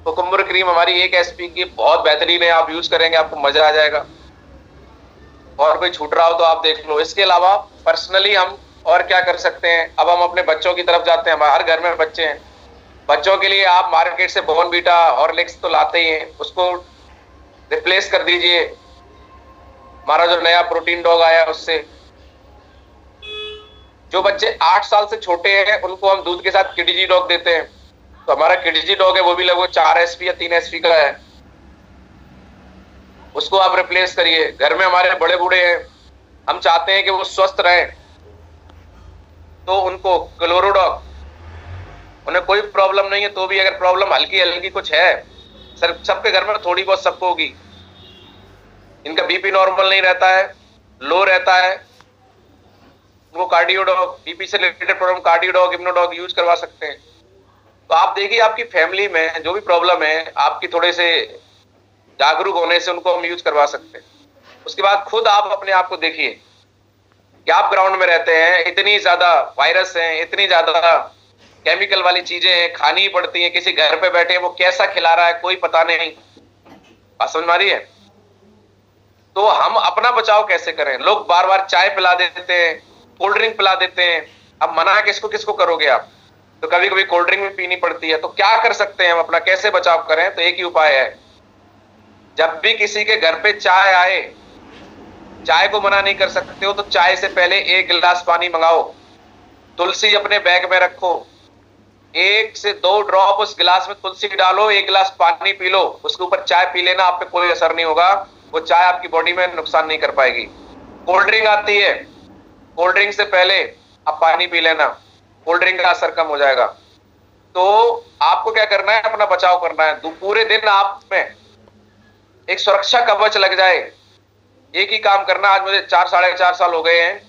S1: कुकुम्बर क्रीम हमारी 1 एसपी की बहुत बेहतरीन है, आप यूज करेंगे आपको मजा आ जाएगा। और कोई छूट रहा हो तो आप देख लो। इसके अलावा पर्सनली हम और क्या कर सकते हैं? अब हम अपने बच्चों की तरफ जाते हैं। हर घर में बच्चे हैं, बच्चों के लिए आप मार्केट से बॉर्नवीटा हॉर्लिक्स तो लाते ही हैं, उसको रिप्लेस कर दीजिए हमारा जो नया प्रोटीन डॉग आया उससे। जो बच्चे 8 साल से छोटे हैं उनको हम दूध के साथ किडजी डॉग देते हैं, तो हमारा किडजी डॉग है वो भी लगभग 4 एसपी या 3 एसपी का है, उसको आप रिप्लेस करिए। घर में हमारे बड़े बूढ़े हैं, हम चाहते हैं कि वो स्वस्थ रहें, तो उनको क्लोरोडॉग, उन्हें कोई प्रॉब्लम नहीं है तो भी अगर प्रॉब्लम हल्की हल्की कुछ है, सर सबके घर में थोड़ी बहुत सबको होगी, इनका बीपी नॉर्मल नहीं रहता है, लो रहता है, वो कार्डियोडॉग, बीपी से related problem Cardiodog Immunodog use करवा सकते हैं। तो आप देखिए आपकी फैमिली में जो भी प्रॉब्लम है, आपकी थोड़े से जागरूक होने से उनको हम यूज करवा सकते हैं। उसके बाद खुद आप अपने आप को देखिए कि आप ग्राउंड में रहते हैं, इतनी ज्यादा वायरस हैं, इतनी ज्यादा केमिकल वाली चीजें हैं, खानी ही पड़ती हैं। किसी घर पे बैठे वो कैसा खिला रहा है कोई पता नहीं, बात समझ में आ रही है। तो हम अपना बचाव कैसे करें? लोग बार बार चाय पिला देते हैं, कोल्ड ड्रिंक पिला देते हैं, अब मना किसको किसको करोगे आप? तो कभी कभी कोल्ड ड्रिंक भी पीनी पड़ती है। तो क्या कर सकते हैं हम, अपना कैसे बचाव करें? तो एक ही उपाय है, जब भी किसी के घर पे चाय आए, चाय को मना नहीं कर सकते हो तो चाय से पहले 1 गिलास पानी मंगाओ, तुलसी अपने बैग में रखो, 1 से 2 ड्रॉप उस गिलास में तुलसी डालो, 1 गिलास पानी पी लो, उसके ऊपर चाय पी लेना, आप पे कोई असर नहीं होगा, वो चाय आपकी बॉडी में नुकसान नहीं कर पाएगी। कोल्ड ड्रिंक आती है, कोल्ड ड्रिंक से पहले आप पानी पी लेना, कोल्ड ड्रिंक का असर कम हो जाएगा। तो आपको क्या करना है, अपना बचाव करना है। पूरे दिन आप में एक सुरक्षा कवच लग जाए, एक ही काम करना। आज मुझे 4 साढ़े 4 साल हो गए हैं,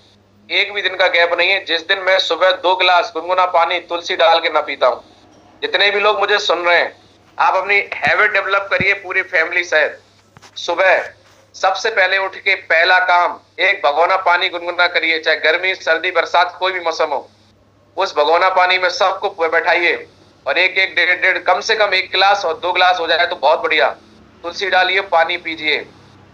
S1: एक भी दिन का गैप नहीं है जिस दिन मैं सुबह 2 गिलास गुनगुना पानी तुलसी डाल के ना पीता हूं। जितने भी लोग मुझे सुन रहे हैं, आप अपनी हैबिट डेवलप करिए पूरी फैमिली सहित। सुबह सबसे पहले उठ के पहला काम, एक भगोना पानी गुनगुना करिए, चाहे गर्मी सर्दी बरसात कोई भी मौसम हो। उस भगोना पानी में सबको बैठाइए और एक एक डेढ़ डेढ़ कम से कम 1 गिलास और 2 गिलास हो जाए तो बहुत बढ़िया तुलसी डालिए, पानी पीजिए।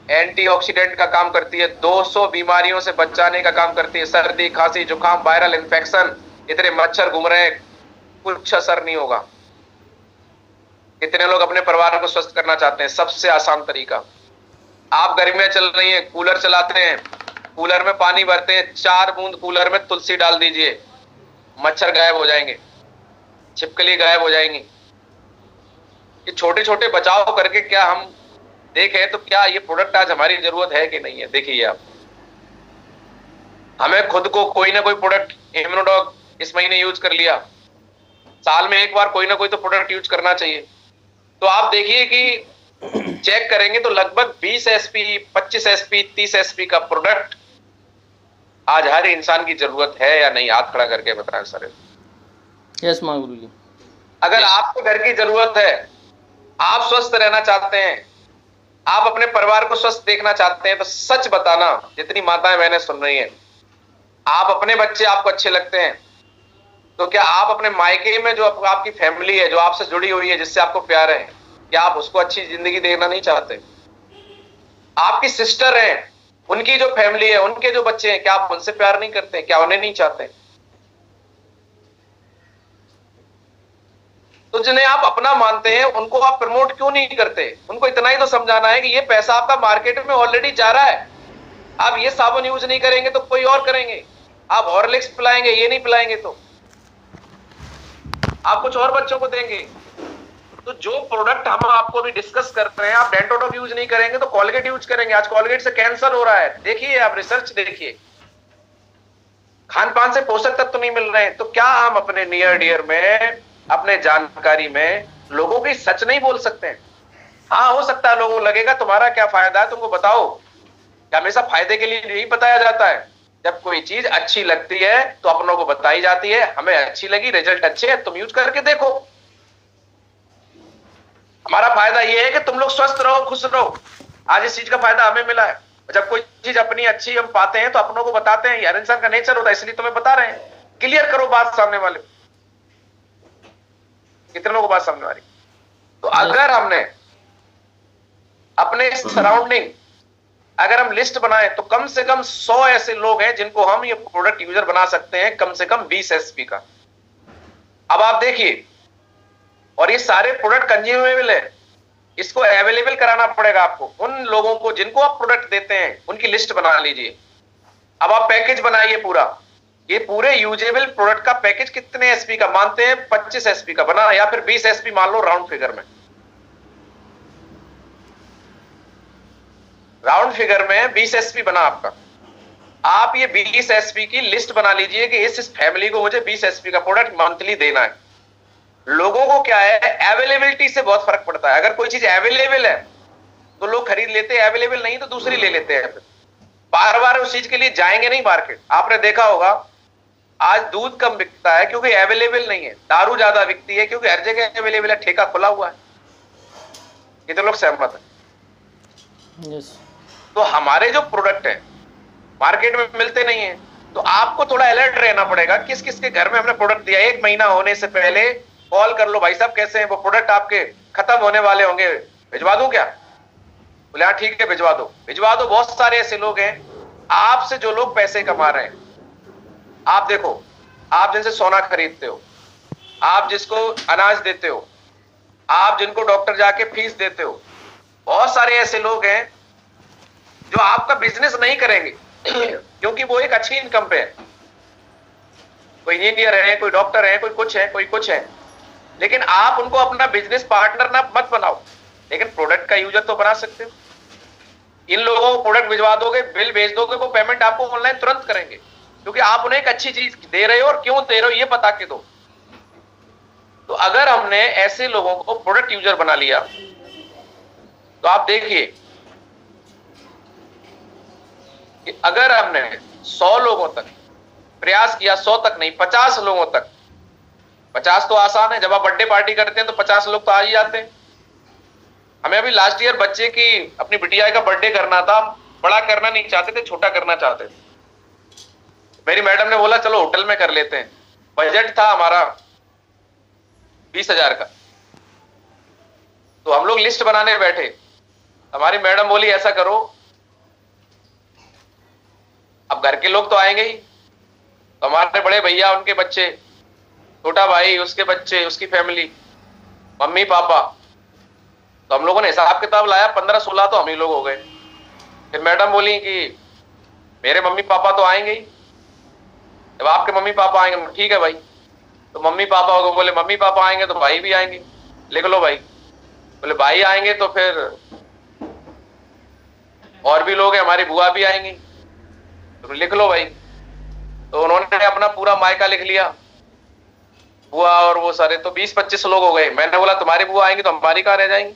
S1: एंटीऑक्सीडेंट का काम करती है, 200 बीमारियों से बचाने का काम करती है। सर्दी खांसी जुकाम वायरल इन्फेक्शन, इतने मच्छर घूम रहे हैं, कुछ असर नहीं होगा। कितने लोग अपने परिवार को स्वस्थ करना चाहते हैं? सबसे आसान तरीका, आप गर्मियां चल रही हैं, कूलर चलाते हैं, कूलर में पानी भरते हैं, 4 बूंद कूलर में तुलसी डाल दीजिए, मच्छर गायब हो जाएंगे, छिपकली गायब हो जाएंगी। ये छोटे छोटे बचाव करके क्या हम देखें तो क्या ये प्रोडक्ट आज हमारी जरूरत है कि नहीं है? देखिए आप, हमें खुद को कोई ना कोई प्रोडक्ट, इम्यूनोडॉग इस महीने यूज कर लिया, साल में एक बार कोई ना कोई तो प्रोडक्ट यूज करना चाहिए। तो आप देखिए कि चेक करेंगे तो लगभग 20 एसपी, 25 एसपी, 30 एसपी का प्रोडक्ट आज हर इंसान की जरूरत है या नहीं? हाथ खड़ा करके बताएं सर।
S2: यस महागुरु जी।
S1: अगर आपको घर की जरूरत है, आप स्वस्थ रहना चाहते हैं, आप अपने परिवार को स्वस्थ देखना चाहते हैं, तो सच बताना, जितनी माताएं बहनें सुन रही हैं, आप अपने बच्चे आपको अच्छे लगते हैं तो क्या आप अपने मायके में जो आपकी फैमिली है, जो आपसे जुड़ी हुई है, जिससे आपको प्यार है, क्या आप उसको अच्छी जिंदगी देना नहीं चाहते? आपकी सिस्टर है, उनकी जो फैमिली है, उनके जो बच्चे हैं, क्या आप उनसे प्यार नहीं करते? क्या उन्हें नहीं चाहते? तो जिन्हें आप अपना मानते हैं उनको आप प्रमोट क्यों नहीं करते? उनको इतना ही तो समझाना है कि ये पैसा आपका मार्केट में ऑलरेडी जा रहा है, आप ये साबुन यूज नहीं करेंगे तो कोई और करेंगे, आप हॉर्लिक्स पिलाएंगे, ये नहीं पिलाएंगे तो आप कुछ और बच्चों को देंगे। तो जो प्रोडक्ट हम आपको भी डिस्कस कर रहे हैं, आप डेंटोडॉक यूज नहीं करेंगे तो कॉलगेट यूज करेंगे। आज कॉलगेट से कैंसर हो रहा है, देखिए आप रिसर्च देखिए, खान पान से पोषक तत्व नहीं मिल रहे हैं। तो क्या हम अपने नियर डियर में, अपने जानकारी में लोगों की सच नहीं बोल सकते हैं? हाँ, हो सकता है लोगों को लगेगा तुम्हारा क्या फायदा है, तुमको बताओ। क्या हमेशा फायदे के लिए नहीं बताया जाता है? जब कोई चीज अच्छी लगती है तो अपनों को बताई जाती है, हमें अच्छी लगी, रिजल्ट अच्छे है, तुम यूज करके देखो। हमारा फायदा यह है कि तुम लोग स्वस्थ रहो, खुश रहो। आज इस चीज का फायदा हमें मिला है। जब कोई चीज अपनी अच्छी हम पाते हैं तो अपनों को बताते हैं, हर इंसान का नेचर होता है, इसलिए तुम्हें बता रहे हैं। क्लियर करो बात सामने वाले, कितने लोगों को बात समझ आ रही? तो अगर हमने अपने सराउंडिंग, अगर हम लिस्ट बनाए तो कम से कम 100 ऐसे लोग हैं जिनको हम ये प्रोडक्ट यूजर बना सकते हैं, कम से कम 20 एसपी का। अब आप देखिए, और ये सारे प्रोडक्ट कंज्यूमेबल है, इसको अवेलेबल कराना पड़ेगा आपको। उन लोगों को जिनको आप प्रोडक्ट देते हैं उनकी लिस्ट बना लीजिए। अब आप पैकेज बनाइए पूरा, ये पूरे यूजेबल प्रोडक्ट का पैकेज कितने एसपी का मानते हैं? 25 एसपी का बना, या फिर 20 एसपी मान लो राउंड फिगर में। राउंड फिगर में 20 एसपी बना आपका। आप ये 20 एसपी की लिस्ट बना लीजिए कि इस फैमिली को मुझे 20 एसपी का प्रोडक्ट मंथली देना है। लोगों को क्या है, अवेलेबिलिटी से बहुत फर्क पड़ता है। अगर कोई चीज अवेलेबल है तो लोग खरीद लेते हैं, अवेलेबल नहीं तो दूसरी ले लेते हैं। बार बार उस चीज के लिए जाएंगे नहीं मार्केट। आपने देखा होगा आज दूध कम बिकता है क्योंकि अवेलेबल नहीं है, दारू ज्यादा बिकती है क्योंकि हर जगह अवेलेबल है, ठेका खुला हुआ है। कितने लोग सहमत है?
S2: यस।
S1: तो हमारे जो प्रोडक्ट है मार्केट में मिलते नहीं है, तो आपको थोड़ा अलर्ट रहना पड़ेगा। किस किस के घर में हमने प्रोडक्ट दिया, 1 महीना होने से पहले कॉल कर लो, भाई साहब कैसे हैं, वो प्रोडक्ट आपके खत्म होने वाले होंगे, भिजवा दूं क्या? बोले हाँ ठीक है भिजवा दो, भिजवा दो। बहुत सारे ऐसे लोग हैं आपसे जो लोग पैसे कमा रहे हैं। आप देखो, आप जिनसे सोना खरीदते हो, आप जिसको अनाज देते हो, आप जिनको डॉक्टर जाके फीस देते हो, बहुत सारे ऐसे लोग हैं जो आपका बिजनेस नहीं करेंगे क्योंकि वो एक अच्छी इनकम पे है। कोई इंजीनियर है, कोई डॉक्टर है, कोई कुछ है, कोई कुछ है, लेकिन आप उनको अपना बिजनेस पार्टनर ना मत बनाओ, लेकिन प्रोडक्ट का यूजर तो बना सकते हो। इन लोगों को प्रोडक्ट भिजवा दोगे, बिल भेज दोगे, वो पेमेंट आपको ऑनलाइन तुरंत करेंगे क्योंकि आप उन्हें एक अच्छी चीज दे रहे हो और क्यों दे रहे हो ये बता के दो। तो अगर हमने ऐसे लोगों को प्रोडक्ट यूजर बना लिया तो आप देखिए कि अगर हमने 100 लोगों तक प्रयास किया, 100 तक नहीं 50 लोगों तक, 50 तो आसान है, जब आप बर्थडे पार्टी करते हैं तो 50 लोग तो आ ही जाते हैं। हमें अभी लास्ट ईयर बच्चे की अपनी बिटिया का बर्थडे करना था, बड़ा करना नहीं चाहते थे, छोटा करना चाहते थे। मेरी मैडम ने बोला चलो होटल में कर लेते हैं। बजट था हमारा 20,000 का। तो हम लोग लिस्ट बनाने बैठे, हमारी मैडम बोली ऐसा करो, अब घर के लोग तो आएंगे ही, तो हमारे बड़े भैया, उनके बच्चे, छोटा भाई, उसके बच्चे, उसकी फैमिली, मम्मी पापा, तो हम लोगों ने हिसाब किताब लाया, 15-16 तो हम ही लोग हो गए। फिर मैडम बोली कि मेरे मम्मी पापा तो आएंगे ही, जब आपके मम्मी पापा आएंगे, ठीक है भाई। तो मम्मी पापा को बोले मम्मी पापा आएंगे तो भाई भी आएंगे, लिख लो भाई। बोले भाई आएंगे तो फिर और भी लोग हैं, हमारी बुआ भी आएंगी, तो लिख लो भाई। तो उन्होंने अपना पूरा मायका लिख लिया, बुआ और वो सारे, तो 20-25 लोग हो गए। मैंने बोला तुम्हारी बुआ आएंगी तो हमारी कहाँ रह जाएंगी,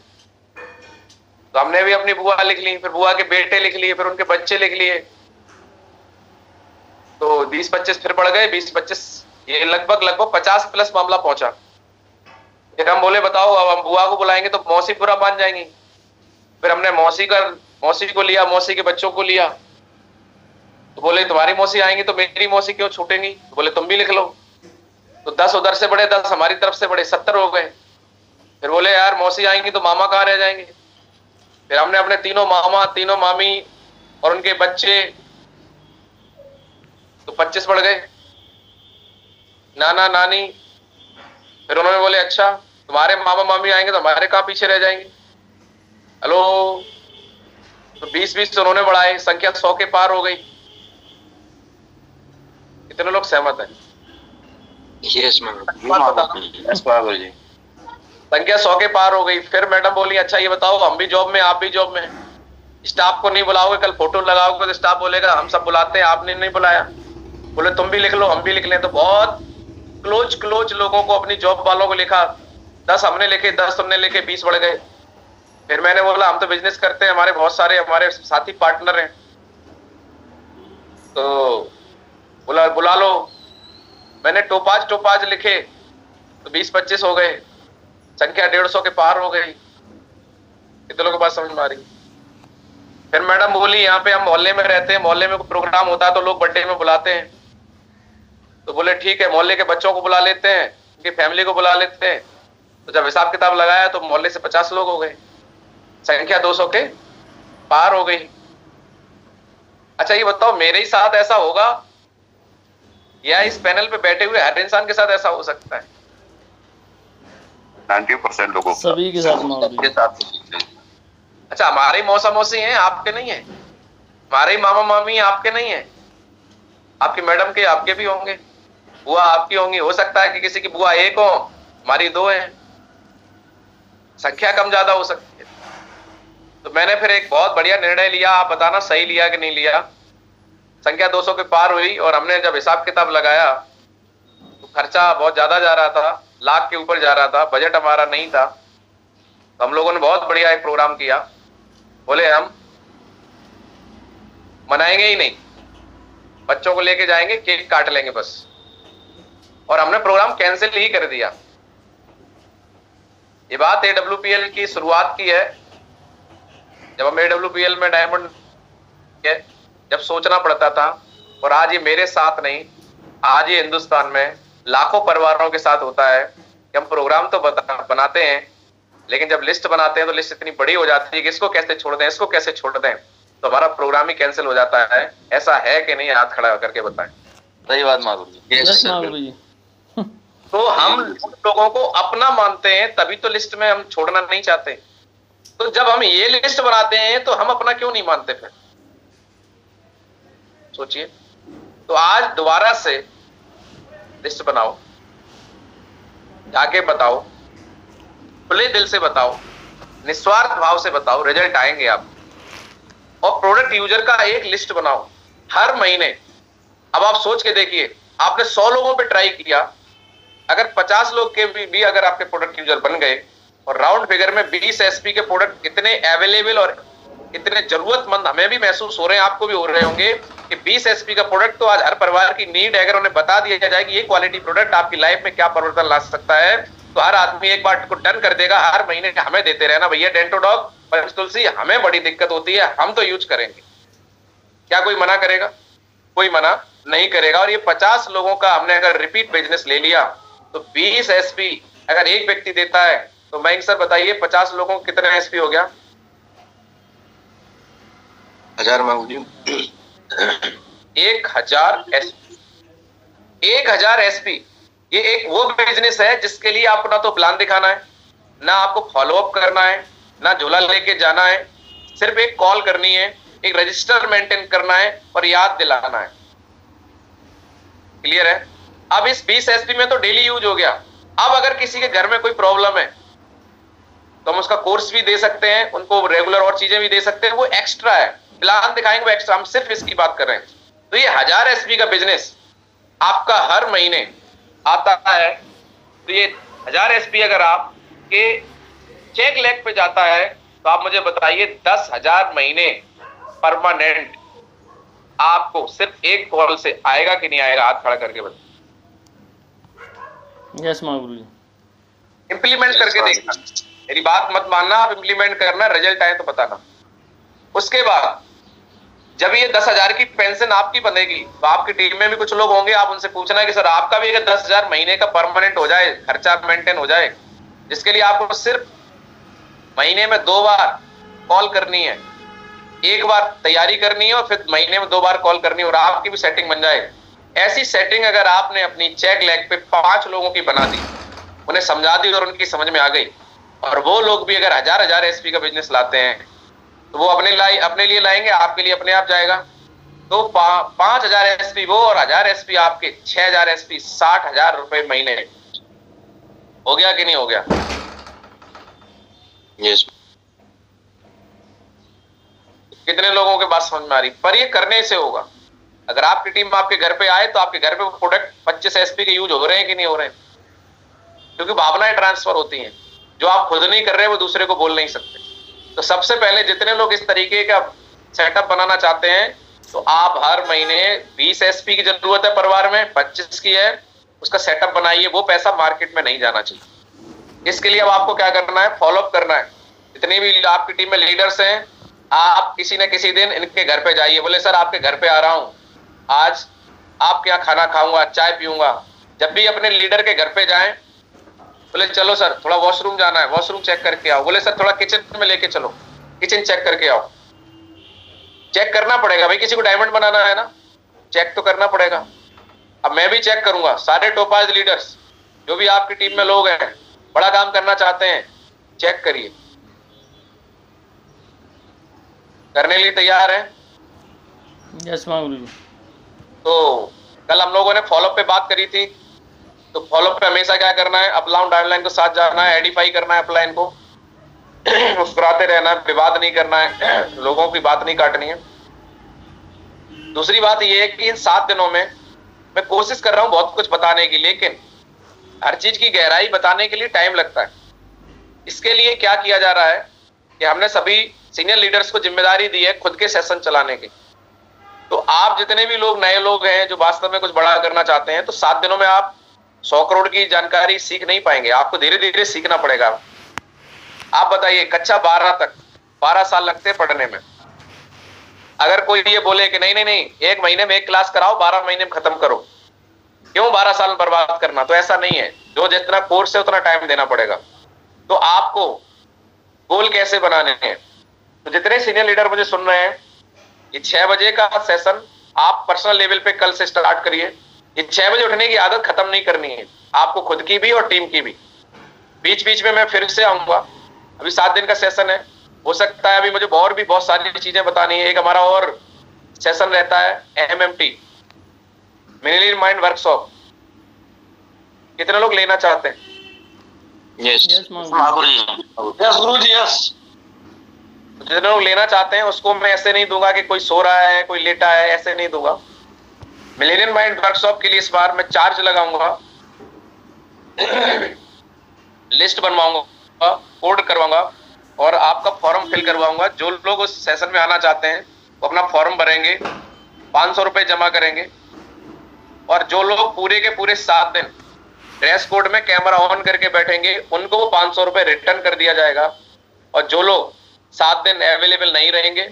S1: तो हमने भी अपनी बुआ लिख ली, फिर बुआ के बेटे लिख लिए, फिर उनके बच्चे लिख लिए, तो 20-25 फिर बढ़ गए, 20-25, ये लगभग 50+ मामला पहुंचा। फिर हम बोले बताओ अब हम बुआ को बुलाएंगे तो मौसी पूरा मान जाएंगी। फिर हमने मौसी को लिया, मौसी के बच्चों को लिया, तो बोले तुम्हारी मौसी आएंगी तो मेरी मौसी क्यों छूटेंगी, तो बोले तुम भी लिख लो। तो 10 उधर से बड़े, 10 हमारी तरफ से बड़े, 70 हो गए। फिर बोले यार मौसी आएंगी तो मामा कहाँ रह जाएंगे। फिर हमने अपने तीनों मामा, तीनों मामी और उनके बच्चे, तो 25 बढ़ गए, नाना नानी। फिर उन्होंने बोले अच्छा तुम्हारे मामा मामी आएंगे तो हमारे कहाँ पीछे रह जाएंगे, हेलो। तो 20-20 उन्होंने बढ़ाए, संख्या 100 के पार हो गई। कितने लोग सहमत हैं?
S3: Yes ma'am. जी।
S1: संख्या 100 के पार हो गई। फिर मैडम बोली अच्छा ये बताओ हम भी जॉब में, आप भी जॉब में, स्टाफ को नहीं बुलाओगे, कल फोटो लगाओगे तो स्टाफ बोलेगा हम सब बुलाते हैं आपने नहीं बुलाया। बोले तुम भी लिख लो हम भी लिख लें। तो बहुत क्लोज लोगों को, अपनी जॉब वालों को लिखा, 10 हमने लिखे, 10 तुमने लिखे, 20 बढ़ गए। फिर मैंने बोला हम तो बिजनेस करते हैं, हमारे बहुत सारे हमारे साथी पार्टनर हैं, तो बोला बुला लो। मैंने टोपाज लिखे तो 20-25 हो गए, संख्या 150 के पार हो गई। कितने लोगों की बात समझ में आ रही? फिर मैडम बोली यहाँ पे हम मोहल्ले में रहते हैं, मोहल्ले में कोई प्रोग्राम होता है तो लोग बर्थडे में बुलाते हैं, तो बोले ठीक है मोहल्ले के बच्चों को बुला लेते हैं, उनकी फैमिली को बुला लेते हैं। तो जब हिसाब किताब लगाया तो मोहल्ले से 50 लोग हो गए, संख्या 200 के पार हो गई। अच्छा ये बताओ मेरे ही साथ ऐसा होगा या इस पैनल पे बैठे हुए हर इंसान के साथ ऐसा हो सकता है?
S3: 90% लोगों का
S2: सभी के साथ।
S1: अच्छा हमारे मौसा मौसी हैं, आपके नहीं है, हमारे मामा मामी आपके नहीं है, आपकी मैडम के आपके भी होंगे, बुआ आपकी होंगी, हो सकता है कि किसी की बुआ 1 हो, हमारी 2 है, संख्या कम ज्यादा हो सकती है। तो मैंने फिर एक बहुत बढ़िया निर्णय लिया, आप बताना सही लिया कि नहीं लिया। संख्या 200 के पार हुई और हमने जब हिसाब किताब लगाया तो खर्चा बहुत ज्यादा जा रहा था, लाख के ऊपर जा रहा था, बजट हमारा नहीं था। तो हम लोगों ने बहुत बढ़िया एक प्रोग्राम किया, बोले हम मनाएंगे ही नहीं, बच्चों को लेके जाएंगे, केक काट लेंगे बस। और हमने प्रोग्राम कैंसिल ही कर दिया। ये बात AWPL की शुरुआत की है, जब हम AWPL में डायमंड जब सोचना पड़ता था। और आज ये मेरे साथ नहीं, आज ये हिंदुस्तान में लाखों परिवारों के साथ होता है कि हम प्रोग्राम तो बनाते हैं, लेकिन जब लिस्ट बनाते हैं तो लिस्ट इतनी बड़ी हो जाती है कि इसको कैसे छोड़ दें, इसको कैसे छोड़ दें, तो हमारा प्रोग्राम ही कैंसिल हो जाता है। ऐसा है कि नहीं? हाथ खड़ा करके बताएं।
S3: सही बात माधुरी जी।
S1: तो हम लोगों को अपना मानते हैं, तभी तो लिस्ट में हम छोड़ना नहीं चाहते। तो जब हम ये लिस्ट बनाते हैं तो हम अपना क्यों नहीं मानते? फिर सोचिए। तो आज दोबारा से लिस्ट बनाओ, जाके बताओ, खुले दिल से बताओ, निस्वार्थ भाव से बताओ, रिजल्ट आएंगे आप। और प्रोडक्ट यूजर का एक लिस्ट बनाओ हर महीने। अब आप सोच के देखिए, आपने 100 लोगों पे ट्राई किया, अगर 50 लोग के भी अगर आपके प्रोडक्ट यूजर बन गए और राउंड फिगर में 20 SP के प्रोडक्ट इतने अवेलेबल और इतने जरूरतमंद हमें भी महसूस हो रहे हैं, आपको भी हो रहे होंगे कि 20 SP का प्रोडक्ट तो आज हर परिवार की नीड है। अगर उन्हें बता दिया जाए कि ये क्वालिटी प्रोडक्ट आपकी लाइफ में क्या परिवर्तन ला सकता है, तो हर आदमी एक बार को डन कर देगा, हर महीने हमें देते रहना भैया डेंटोडॉग, पंचतुलसी, हमें बड़ी दिक्कत होती है, हम तो यूज करेंगे। क्या कोई मना करेगा? कोई मना नहीं करेगा। और ये 50 लोगों का हमने अगर रिपीट बिजनेस ले लिया तो 20 एसपी अगर एक व्यक्ति देता है तो मयंक सर बताइए 50 लोगों को कितना एसपी हो गया?
S3: 1000 मांगू
S1: 1000 एसपी। 1000 एसपी ये एक वो बिजनेस है जिसके लिए आपको ना तो प्लान दिखाना है, ना आपको फॉलोअप करना है, ना झोला लेके जाना है, सिर्फ एक कॉल करनी है, एक रजिस्टर मेंटेन करना है और याद दिलाना है। क्लियर है? अब इस 20 एसपी में तो डेली यूज हो गया। अब अगर किसी के घर में कोई प्रॉब्लम है तो हम उसका कोर्स भी दे सकते हैं, उनको रेगुलर और चीजें भी दे सकते हैं, वो एक्स्ट्रा है। प्लान दिखाएंगे वो एक्स्ट्रा, हम सिर्फ इसकी बात कर रहे हैं। तो ये 1000 एसपी का बिजनेस आपका हर महीने आता है। तो ये 1000 एसपी अगर आपके चेक लेग पे जाता है तो आप मुझे बताइए 10,000 महीने परमानेंट आपको सिर्फ एक कॉल से आएगा कि नहीं आएगा? हाथ खड़ा करके बताइए।
S2: यस महागुरु जी।
S1: इंप्लीमेंट करके देखना, मेरी बात मत मानना, आप इंप्लीमेंट करना, रिजल्ट आए तो बताना। उसके बाद जब ये 10,000 की पेंशन आपकी बनेगी तो आपकी टीम में भी कुछ लोग होंगे, आप उनसे पूछना है कि सर आपका भी अगर 10,000 महीने का परमानेंट हो जाए, खर्चा मेंटेन हो जाए, जिसके लिए आपको सिर्फ महीने में 2 बार कॉल करनी है, एक बार तैयारी करनी है और फिर महीने में 2 बार कॉल करनी है और आपकी भी सेटिंग बन जाए। ऐसी सेटिंग अगर आपने अपनी चेक लेग पे 5 लोगों की बना दी, उन्हें समझा दी और उनकी समझ में आ गई, और वो लोग भी अगर 1000 एसपी का बिजनेस लाते हैं तो वो अपने लिए लाएंगे, आपके लिए अपने आप जाएगा। तो 5000 एसपी वो और 1000 एसपी आपके, 6000 एसपी, 60,000 रुपए महीने। हो गया कि नहीं हो गया?
S3: यस।
S1: कितने लोगों के बात समझ में आ रही? पर ये करने से होगा। अगर आपकी टीम आपके घर पे आए तो आपके घर पे प्रोडक्ट 25 एसपी के यूज हो रहे हैं कि नहीं हो रहे हैं? क्योंकि भावनाएं ट्रांसफर होती हैं, जो आप खुद नहीं कर रहे वो दूसरे को बोल नहीं सकते। तो सबसे पहले जितने लोग इस तरीके का सेटअप बनाना चाहते हैं तो आप हर महीने 20 एसपी की जरूरत है, परिवार में 25 की है, उसका सेटअप बनाइए। वो पैसा मार्केट में नहीं जाना चाहिए। इसके लिए अब आपको क्या करना है? फॉलोअप करना है। जितनी भी आपकी टीम में लीडर्स हैं, आप किसी न किसी दिन इनके घर पे जाइए, बोले सर आपके घर पे आ रहा हूं, आज आपके यहाँ खाना खाऊंगा, चाय पीऊंगा। जब भी अपने लीडर के घर पे जाएं, बोले चलो सर थोड़ा वॉशरूम जाना है, वॉशरूम चेक करके आओ। बोले सर थोड़ा किचन में लेके चलो, किचन चेक करके आओ। चेक करना पड़ेगा भाई, किसी को डायमंड बनाना है ना, चेक तो करना पड़ेगा। अब मैं भी चेक करूंगा, सारे टोपाज लीडर्स जो भी आपकी टीम में लोग हैं, बड़ा काम करना चाहते हैं, चेक करिए। करने के लिए तैयार है?
S2: यस महागुरु जी।
S1: तो कल हम लोगों ने फॉलोअप पे बात करी थी, तो फॉलोअप पे हमेशा क्या करना है? अपलाइन डाउनलाइन को साथ जाना है, एडिफाई करना है अपलाइन को, मुस्कुराते रहना है, विवाद नहीं करना है, लोगों की बात नहीं काटनी है। दूसरी बात यह है कि इन 7 दिनों में मैं कोशिश कर रहा हूं बहुत कुछ बताने की, लेकिन हर चीज की गहराई बताने के लिए टाइम लगता है। इसके लिए क्या किया जा रहा है कि हमने सभी सीनियर लीडर्स को जिम्मेदारी दी है खुद के सेशन चलाने की। तो आप जितने भी लोग नए लोग हैं जो वास्तव में कुछ बड़ा करना चाहते हैं, तो 7 दिनों में आप 100 करोड़ की जानकारी सीख नहीं पाएंगे, आपको धीरे धीरे सीखना पड़ेगा। आप बताइए, कक्षा 12 तक 12 साल लगते हैं पढ़ने में। अगर कोई ये बोले कि नहीं नहीं नहीं, 1 महीने में 1 क्लास कराओ, 12 महीने में खत्म करो, क्यों 12 साल बर्बाद करना? तो ऐसा नहीं है, जो जितना कोर्स है उतना टाइम देना पड़ेगा। तो आपको गोल कैसे बनाने हैं? तो जितने सीनियर लीडर मुझे सुन रहे हैं, ये 6 बजे का सेशन आप पर्सनल लेवल पे कल से स्टार्ट करिए। ये 6 बजे उठने की आदत खत्म नहीं करनी है आपको, खुद की भी और टीम की भी। बीच बीच में मैं फिर से आऊंगा, अभी 7 दिन का सेशन है, हो सकता है अभी मुझे और भी बहुत सारी चीजें बतानी है। एक हमारा और सेशन रहता है MMT, मिलियनियर माइंड वर्कशॉप। कितने लोग लेना चाहते हैं?
S2: यस महागुरु जी।
S3: यस गुरु जी, यस।
S1: जितने लोग लेना चाहते हैं उसको मैं ऐसे नहीं दूंगा कि कोई सो रहा है, कोई लेटा है, ऐसे नहीं दूंगा। मिलेनियम माइंड वर्कशॉप के लिए इस बार मैं चार्ज लगाऊंगा, लिस्ट बनवाऊंगा, कोड करवाऊंगा और आपका फॉर्म फिल करवाऊंगा। जो लोग उस सेशन में आना चाहते हैं वो अपना फॉर्म भरेंगे, 500 रुपए जमा करेंगे, और जो लोग पूरे के पूरे 7 दिन ड्रेस कोड में कैमरा ऑन करके बैठेंगे, उनको वो 500 रुपए रिटर्न कर दिया जाएगा। और जो लोग 7 दिन अवेलेबल नहीं रहेंगे,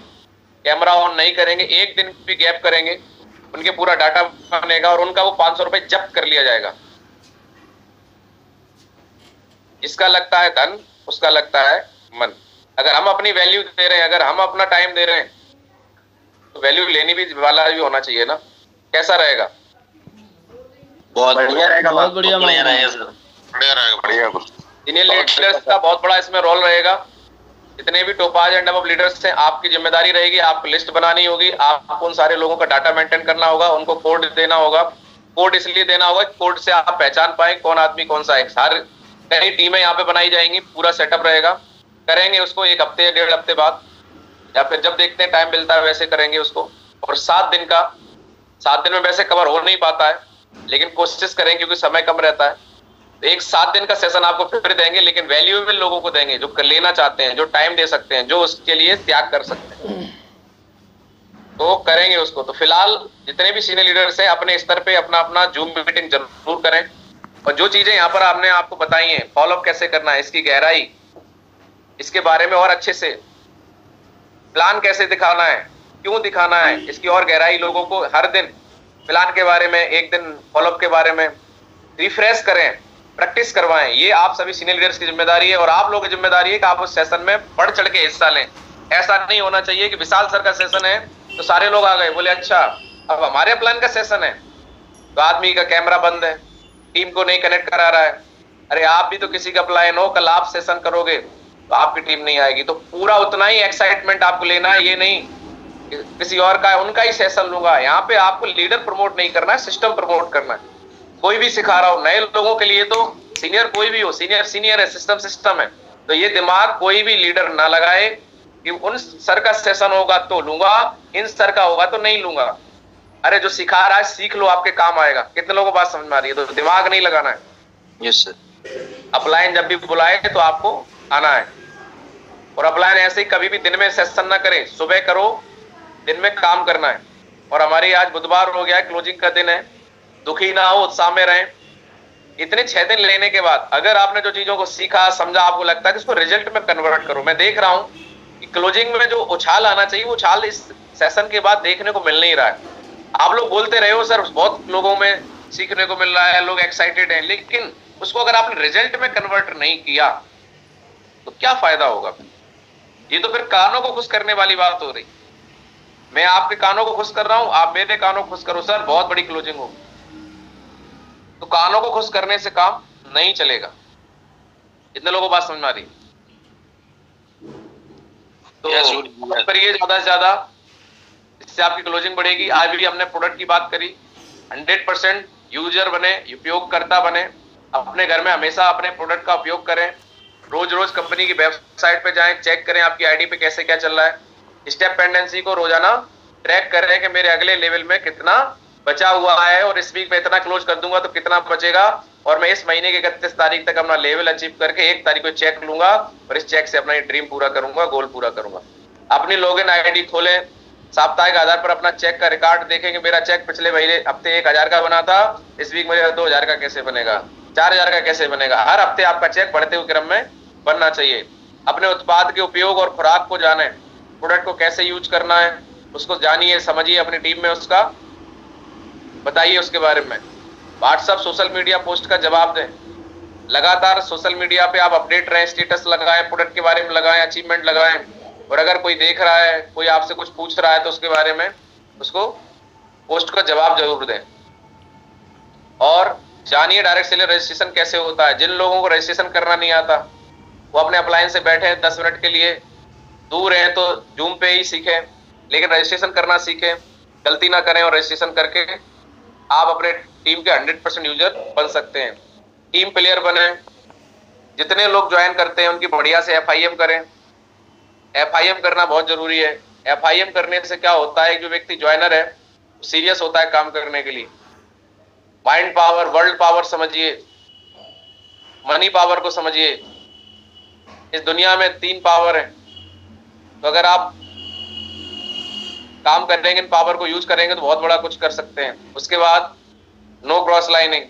S1: कैमरा ऑन नहीं करेंगे, एक दिन भी गैप करेंगे, उनके पूरा डाटा बनेगा और उनका वो 500 रुपए जब्त कर लिया जाएगा। जिसका लगता है धन, उसका लगता है मन। अगर हम अपनी वैल्यू दे रहे हैं, अगर हम अपना टाइम दे रहे हैं, तो वैल्यू लेने भी वाला भी होना चाहिए ना। कैसा रहेगा?
S3: बहुत बढ़िया रहेगा,
S2: बहुत बढ़िया
S3: रहेगा सर, बढ़िया रहेगा, बढ़िया।
S1: सीनियर लीडर्स का बहुत बड़ा इसमें रोल रहेगा। जितने भी टोपाज एंड अब लीडर्स हैं, आपकी जिम्मेदारी रहेगी, आपको लिस्ट बनानी होगी, आपको उन सारे लोगों का डाटा मेंटेन करना होगा, उनको कोड देना होगा। कोड इसलिए देना होगा, कोड से आप पहचान पाए कौन आदमी कौन सा है। हर कई टीमें यहाँ पे बनाई जाएंगी, पूरा सेटअप रहेगा। करेंगे उसको 1 हफ्ते या 1.5 हफ्ते बाद, या फिर जब देखते हैं टाइम मिलता है वैसे करेंगे उसको। और 7 दिन में वैसे कवर हो नहीं पाता है, लेकिन कोशिश करेंगे क्योंकि समय कम रहता है। तो एक 7 दिन का सेशन आपको फिर देंगे, लेकिन वैल्यूएबल लोगों को देंगे, जो लेना चाहते हैं, जो टाइम दे सकते हैं, जो उसके लिए त्याग कर सकते हैं, तो करेंगे उसको। तो फिलहाल जितने भी सीनियर लीडर्स हैं, अपने स्तर पे अपना अपना जूम मीटिंग जरूर करें। और जो चीजें यहाँ पर आपने आपको बताई हैं, फॉलोअप कैसे करना है, इसकी गहराई, इसके बारे में और अच्छे से प्लान कैसे दिखाना है, क्यों दिखाना है, इसकी और गहराई लोगों को हर दिन प्लान के बारे में, एक दिन फॉलोअप के बारे में रिफ्रेश करें, प्रैक्टिस करवाएं। ये आप सभी सीनियर लीडर्स की जिम्मेदारी है। और आप लोगों की जिम्मेदारी है कि आप उस सेशन में बढ़ चढ़ के हिस्सा लें। ऐसा नहीं होना चाहिए कि विशाल सर का सेशन है तो सारे लोग आ गए, बोले अच्छा अब हमारे प्लान का सेशन है, तो आदमी का कैमरा बंद है, टीम को नहीं कनेक्ट करा रहा है। अरे आप भी तो किसी का प्लान हो, कल आप सेशन करोगे तो आपकी टीम नहीं आएगी। तो पूरा उतना ही एक्साइटमेंट आपको लेना है, ये नहीं किसी और का उनका ही सेशन लूंगा। यहाँ पे आपको लीडर प्रमोट नहीं करना है, सिस्टम प्रमोट करना है। कोई भी सिखा रहा हो नए लोगों के लिए, तो सीनियर कोई भी हो, सीनियर है, सिस्टम है। तो ये दिमाग कोई भी लीडर ना लगाए कि उन सर का सेशन होगा तो लूंगा, इन सर का होगा तो नहीं लूंगा। अरे जो सिखा रहा है सीख लो, आपके काम आएगा। कितने लोगों को बात समझ में आ रही है? तो दिमाग नहीं लगाना है।
S3: Yes sir.
S1: अपलाइन जब भी बुलाए तो आपको आना है। और अपलाइन ऐसे ही कभी भी दिन में सेशन ना करें, सुबह करो, दिन में काम करना है। और हमारी आज बुधवार हो गया है, क्लोजिंग का दिन है। दुखी ना हो, उत्साह में रहें। इतने 6 दिन लेने के बाद अगर आपने जो चीजों को सीखा, समझा, आपको लगता है कि इसको रिजल्ट में कन्वर्ट करो। मैं देख रहा हूं कि क्लोजिंग में जो उछाल आना चाहिए, वो उछाल इस सेशन के बाद देखने को मिल नहीं रहा है। आप लोग बोलते रहे हो सर बहुत लोगों में सीखने को मिल रहा है, लोग एक्साइटेड हैं, लेकिन उसको अगर आपने रिजल्ट में कन्वर्ट नहीं किया तो क्या फायदा होगा? ये तो फिर कानों को खुश करने वाली बात हो रही। मैं आपके कानों को खुश कर रहा हूं, आप मेरे कानों को खुश करो, सर बहुत बड़ी क्लोजिंग हो। तो कानों को खुश करने से काम नहीं चलेगा। इतने लोगों को बात समझ में आ रही? तो करिए ज्यादा से ज्यादा, इससे आपकी क्लोजिंग बढ़ेगी। आज भी हमने प्रोडक्ट की बात करी। 100% यूजर बने, उपयोगकर्ता बने। अपने घर में हमेशा अपने प्रोडक्ट का उपयोग करें। रोज रोज कंपनी की वेबसाइट पे जाएं, चेक करें आपकी आईडी पे कैसे क्या चल रहा है। स्टेप पेंडेंसी को रोजाना ट्रैक करें कि मेरे अगले लेवल में कितना बचा हुआ है, और इस वीक में इतना क्लोज कर दूंगा तो कितना बचेगा, और मैं इस महीने की 31 तारीख तक अपना लेवल अचीव करके 1 तारीख को चेक लूंगा और इस चेक से अपना ड्रीम पूरा करूंगा, गोल पूरा करूंगा। अपनी लॉगिन आईडी खोलें, साप्ताहिक आधार पर अपना चेक का रिकॉर्ड देखेंगे। मेरा चेक पिछले महीने हफ्ते 1000 का बना था, इस वीक मेरे 2000 का कैसे बनेगा, 4000 का कैसे बनेगा। हर हफ्ते आपका चेक बढ़ते हुए क्रम में बनना चाहिए। अपने उत्पाद के उपयोग और खुराक को जाने, प्रोडक्ट को कैसे यूज करना है उसको जानिए, समझिए, अपनी टीम में उसका बताइए उसके बारे में। व्हाट्सएप सोशल मीडिया पोस्ट का जवाब दें। लगातार सोशल मीडिया पे आप अपडेट रहें, स्टेटस लगाएं, प्रोडक्ट के बारे में लगाएं, अचीवमेंट लगाएं। और अगर कोई देख रहा है, कोई आपसे कुछ पूछ रहा है तो उसके बारे में उसको पोस्ट का जवाब जरूर दें। और जानिए डायरेक्ट सेलर रजिस्ट्रेशन कैसे होता है। जिन लोगों को रजिस्ट्रेशन करना नहीं आता वो अपने अप्लायंस से बैठे 10 मिनट के लिए, दूर हैं तो जूम पे ही सीखें, लेकिन रजिस्ट्रेशन करना सीखें, गलती ना करें। और रजिस्ट्रेशन करके आप अपने टीम के 100% यूजर बन सकते हैं। टीम प्लेयर बने। जितने लोग ज्वाइन करते हैं उनकी बढ़िया से FIM करें। FIM करना बहुत जरूरी है। FIM करने से क्या होता है, जो व्यक्ति ज्वाइनर है सीरियस होता है काम करने के लिए। माइंड पावर, वर्ल्ड पावर समझिए, मनी पावर को समझिए। इस दुनिया में 3 पावर है, तो अगर आप काम करेंगे, इन पावर को यूज करेंगे तो बहुत बड़ा कुछ कर सकते हैं। उसके बाद नो क्रॉस लाइनिंग,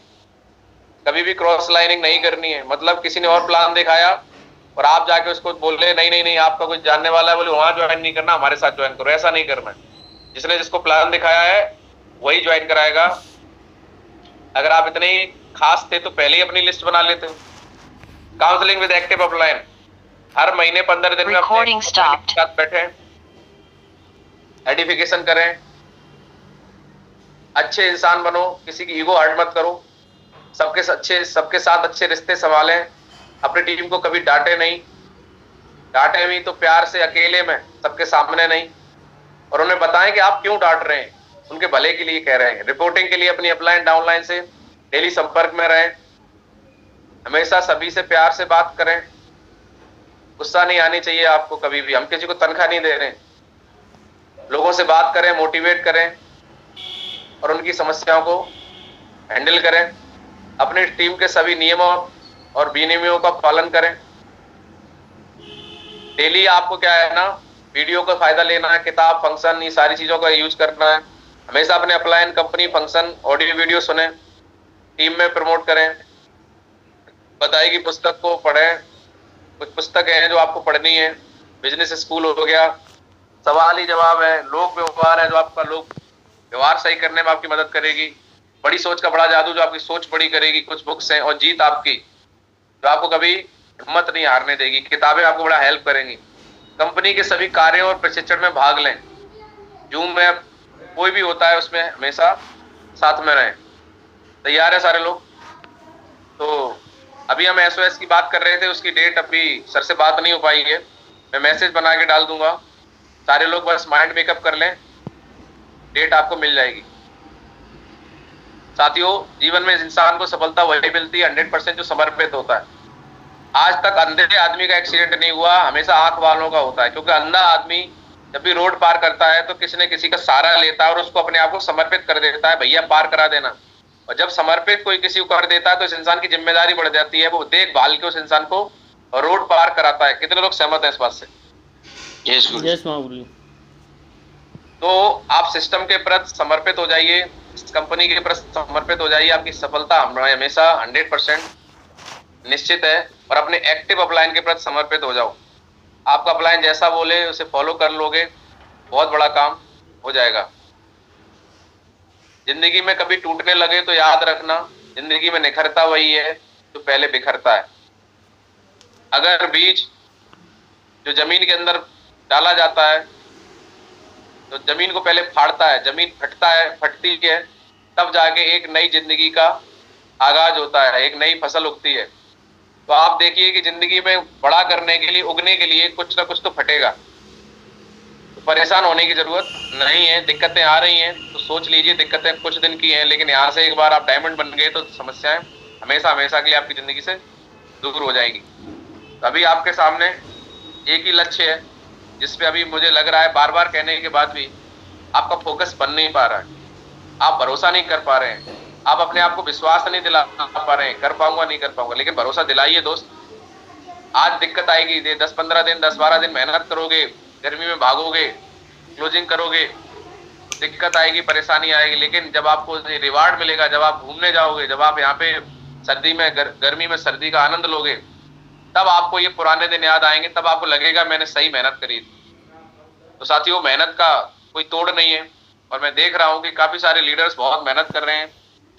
S1: कभी भी क्रॉस लाइनिंग नहीं करनी है। मतलब किसी ने और प्लान दिखाया और आप जाके उसको बोले नहीं नहीं नहीं आपका कुछ जानने वाला है, बोले वहां ज्वाइन नहीं करना, हमारे साथ ज्वाइन करो, ऐसा नहीं करना है। जिसने जिसको प्लान दिखाया है वही ज्वाइन कराएगा। अगर आप इतने ही खास थे तो पहले ही अपनी लिस्ट बना लेते। काउंसलिंग विद एक्टिव अपलाइन, हर महीने 15 दिन में अपने साथ बैठे, एडिफिकेशन करें, अच्छे इंसान बनो, किसी की ईगो हर्ट मत करो, सबके साथ अच्छे रिश्ते संभालें, अपनी टीम को कभी डांटे नहीं, डांटे भी तो प्यार से, अकेले में, सबके सामने नहीं, और उन्हें बताएं कि आप क्यों डांट रहे हैं, उनके भले के लिए कह रहे हैं। रिपोर्टिंग के लिए अपनी अपलाइन डाउनलाइन से डेली संपर्क में रहें, हमेशा सभी से प्यार से बात करें, गुस्सा नहीं आनी चाहिए आपको कभी भी। हम किसी को तनख्वाह नहीं दे रहे हैं, लोगों से बात करें, मोटिवेट करें और उनकी समस्याओं को हैंडल करें। अपनी टीम के सभी नियमों और विनियमों का पालन करें। डेली आपको क्या है ना, वीडियो का फायदा लेना है, किताब, फंक्शन, ये सारी चीजों का यूज करना है। हमेशा अपने upline company function audio video सुने, टीम में प्रमोट करें, बताएगी पुस्तक को पढ़ें। कुछ पुस्तकें हैं जो आपको पढ़नी है, बिजनेस स्कूल हो गया, सवाल ही जवाब है, लोक व्यवहार है जो आपका लोक व्यवहार सही करने में आपकी मदद करेगी, बड़ी सोच का बड़ा जादू जो आपकी सोच बड़ी करेगी, कुछ बुक्स हैं, और जीत आपकी जो आपको कभी हिम्मत नहीं हारने देगी, किताबें आपको बड़ा हेल्प करेंगी। कंपनी के सभी कार्यों और प्रशिक्षण में भाग लें, जूम में कोई भी होता है उसमें हमेशा साथ में रहें। तैयार है सारे लोग? तो अभी हम SOS की बात कर रहे थे, उसकी डेट अभी सर से बात नहीं हो पाई है, मैं मैसेज बना के डाल दूंगा, सारे लोग बस माइंड मेकअप कर लें, डेट आपको मिल जाएगी। साथियों, जीवन में इंसान को सफलता वही मिलती है 100% जो समर्पित होता है। आज तक अंधे आदमी का एक्सीडेंट नहीं हुआ, हमेशा आंख वालों का होता है, क्योंकि अंधा आदमी जब भी रोड पार करता है तो किसी न किसी का सहारा लेता है और उसको अपने आप को समर्पित कर देता है, भैया पार करा देना। और जब समर्पित कोई किसी को कर देता है तो इस इंसान की जिम्मेदारी बढ़ जाती है, वो देखभाल के उस इंसान को रोड पार कराता है। कितने लोग सहमत हैं इस बात से?
S2: यस महागुरु।
S1: तो आप सिस्टम के प्रति समर्पित हो जाइए, कंपनी के प्रति समर्पित हो जाइए, आपकी सफलता हमेशा 100% निश्चित है। और अपने एक्टिव अपलाइन के प्रति समर्पित हो जाओ, आपका अपलाइन जैसा बोले उसे फॉलो कर लोगे, बहुत बड़ा काम हो जाएगा। जिंदगी में कभी टूटने लगे तो याद रखना, जिंदगी में निखरता वही है जो पहले बिखरता है। अगर बीज जो जमीन के अंदर डाला जाता है तो जमीन को पहले फाड़ता है, जमीन फटता है, फटती है, तब जाके एक नई जिंदगी का आगाज होता है, एक नई फसल उगती है। तो आप देखिए कि जिंदगी में बड़ा करने के लिए, उगने के लिए कुछ ना कुछ तो फटेगा। तो परेशान होने की जरूरत नहीं है। दिक्कतें आ रही हैं तो सोच लीजिए दिक्कतें कुछ दिन की हैं, लेकिन यहाँ से एक बार आप डायमंड बन गए तो समस्याएं हमेशा हमेशा के लिए आपकी जिंदगी से दूर हो जाएगी। अभी आपके सामने एक ही लक्ष्य है जिसपे अभी मुझे लग रहा है बार बार कहने के बाद भी आपका फोकस बन नहीं पा रहा है, आप भरोसा नहीं कर पा रहे हैं, आप अपने आप को विश्वास नहीं दिला पा रहे हैं, कर पाऊंगा नहीं कर पाऊंगा। लेकिन भरोसा दिलाइए दोस्त, आज दिक्कत आएगी, 10-15 दिन 10-12 दिन मेहनत करोगे, गर्मी में भागोगे, क्लोजिंग करोगे, दिक्कत आएगी, परेशानी आएगी, लेकिन जब आपको रिवार्ड मिलेगा, जब आप घूमने जाओगे, जब आप यहाँ पे सर्दी में गर्मी में सर्दी का आनंद लोगे, तब आपको ये पुराने दिन याद आएंगे, तब आपको लगेगा मैंने सही मेहनत करी थी। तो साथियों, मेहनत का कोई तोड़ नहीं है, और मैं देख रहा हूँ कि काफी सारे लीडर्स बहुत मेहनत कर रहे हैं।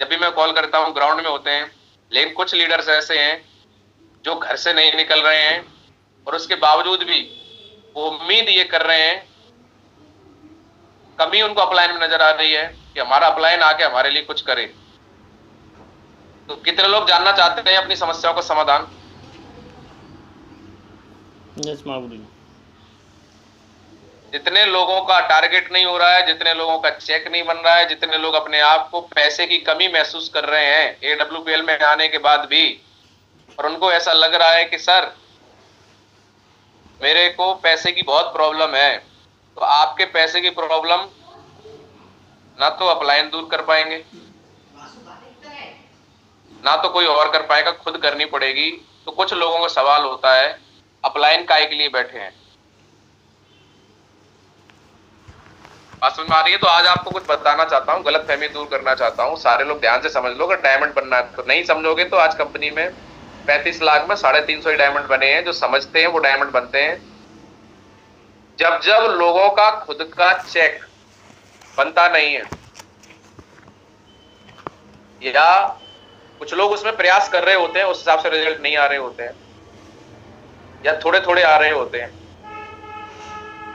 S1: जब भी मैं कॉल करता हूँ ग्राउंड में होते हैं, लेकिन कुछ लीडर्स ऐसे हैं जो घर से नहीं निकल रहे हैं और उसके बावजूद भी वो उम्मीद ये कर रहे हैं, कमी उनको अपलाइन में नजर आ रही है कि हमारा अपलाइन आके हमारे लिए कुछ करे। तो कितने लोग जानना चाहते हैं अपनी समस्याओं का समाधान?
S2: यस महागुरु।
S1: जितने लोगों का टारगेट नहीं हो रहा है, जितने लोगों का चेक नहीं बन रहा है, जितने लोग अपने आप को पैसे की कमी महसूस कर रहे हैं AWPL में आने के बाद भी, और उनको ऐसा लग रहा है कि सर मेरे को पैसे की बहुत प्रॉब्लम है, तो आपके पैसे की प्रॉब्लम ना तो अपलाइन दूर कर पाएंगे, ना तो कोई और कर पाएगा, खुद करनी पड़ेगी। तो कुछ लोगों का सवाल होता है अपलाइन काहे के लिए बैठे हैं? बात समझ में आ रही है? तो आज आपको कुछ बताना चाहता हूँ, गलत फहमी दूर करना चाहता हूँ। सारे लोग ध्यान से समझ लो, अगर डायमंड बनना है तो। नहीं समझोगे तो आज कंपनी में 35 लाख में 350 ही डायमंड बने हैं। जो समझते हैं वो डायमंड बनते हैं। जब जब लोगों का खुद का चेक बनता नहीं है, या कुछ लोग उसमें प्रयास कर रहे होते हैं, उस हिसाब से रिजल्ट नहीं आ रहे होते हैं, या थोड़े थोड़े आ रहे होते हैं,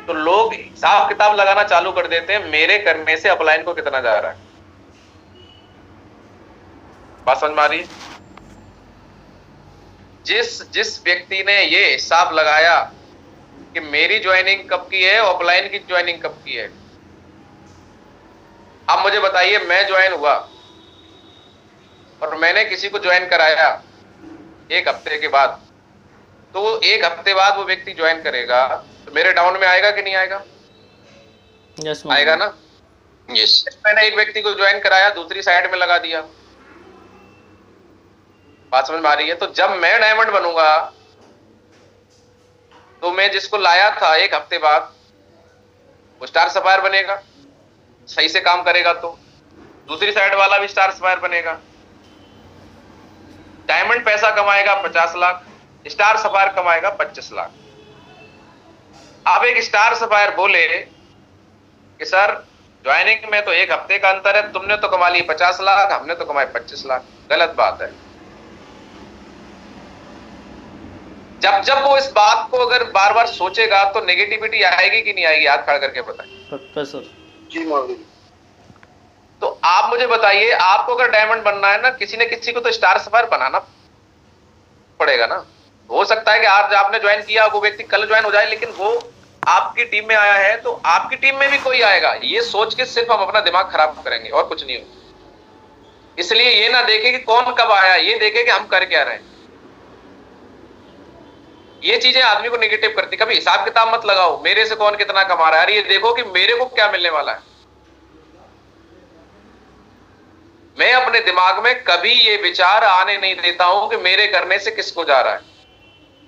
S1: तो लोग हिसाब किताब लगाना चालू कर देते हैं, मेरे करने से अपलाइन को कितना जा रहा है। बात समझ में आ रही है? जिस व्यक्ति ने ये हिसाब लगाया कि मेरी ज्वाइनिंग कब की है और अपलाइन की ज्वाइनिंग कब की है, अब मुझे बताइए, मैं ज्वाइन हुआ और मैंने किसी को ज्वाइन कराया 1 हफ्ते के बाद, तो 1 हफ्ते बाद वो व्यक्ति ज्वाइन करेगा तो मेरे डाउन में आएगा कि नहीं आएगा?
S2: यस
S1: आएगा ना?
S3: यस।
S1: मैंने एक व्यक्ति को ज्वाइन कराया, दूसरी साइड में लगा दिया। बात समझ में आ रही है? तो जब मैं डायमंड बनूंगा तो मैं जिसको लाया था 1 हफ्ते बाद, वो स्टार सफायर बनेगा, सही से काम करेगा। तो दूसरी साइड वाला भी स्टार सफायर बनेगा। डायमंड पैसा कमाएगा 50 लाख, स्टार सफायर कमाएगा 25 लाख। अब एक स्टार सफायर बोले कि सर ज्वाइनिंग में तो 1 हफ्ते का अंतर है, तुमने तो कमा ली 50 लाख, हमने तो कमाए 25 लाख। गलत बात है। जब जब वो इस बात को अगर बार बार सोचेगा तो नेगेटिविटी आएगी कि नहीं आएगी? हाथ खड़ा करके बताएं।
S2: पक्का सर।
S3: जी मौलवी।
S1: तो आप मुझे बताइए, आपको अगर डायमंड बनना है ना, किसी न किसी को तो स्टार सफायर बनाना पड़ेगा ना। हो सकता है कि आज आपने ज्वाइन किया, वो व्यक्ति कल ज्वाइन हो जाए, लेकिन वो आपकी टीम में आया है तो आपकी टीम में भी कोई आएगा। ये सोच के सिर्फ हम अपना दिमाग खराब करेंगे और कुछ नहीं होगा। इसलिए ये ना देखे कि कौन कब आया, ये देखे कि हम कर क्या रहे हैं। ये चीजें आदमी को नेगेटिव करती। कभी हिसाब किताब मत लगाओ मेरे से कौन कितना कमा रहा है, अरे ये देखो कि मेरे को क्या मिलने वाला है। मैं अपने दिमाग में कभी ये विचार आने नहीं देता हूं कि मेरे करने से किसको जा रहा है।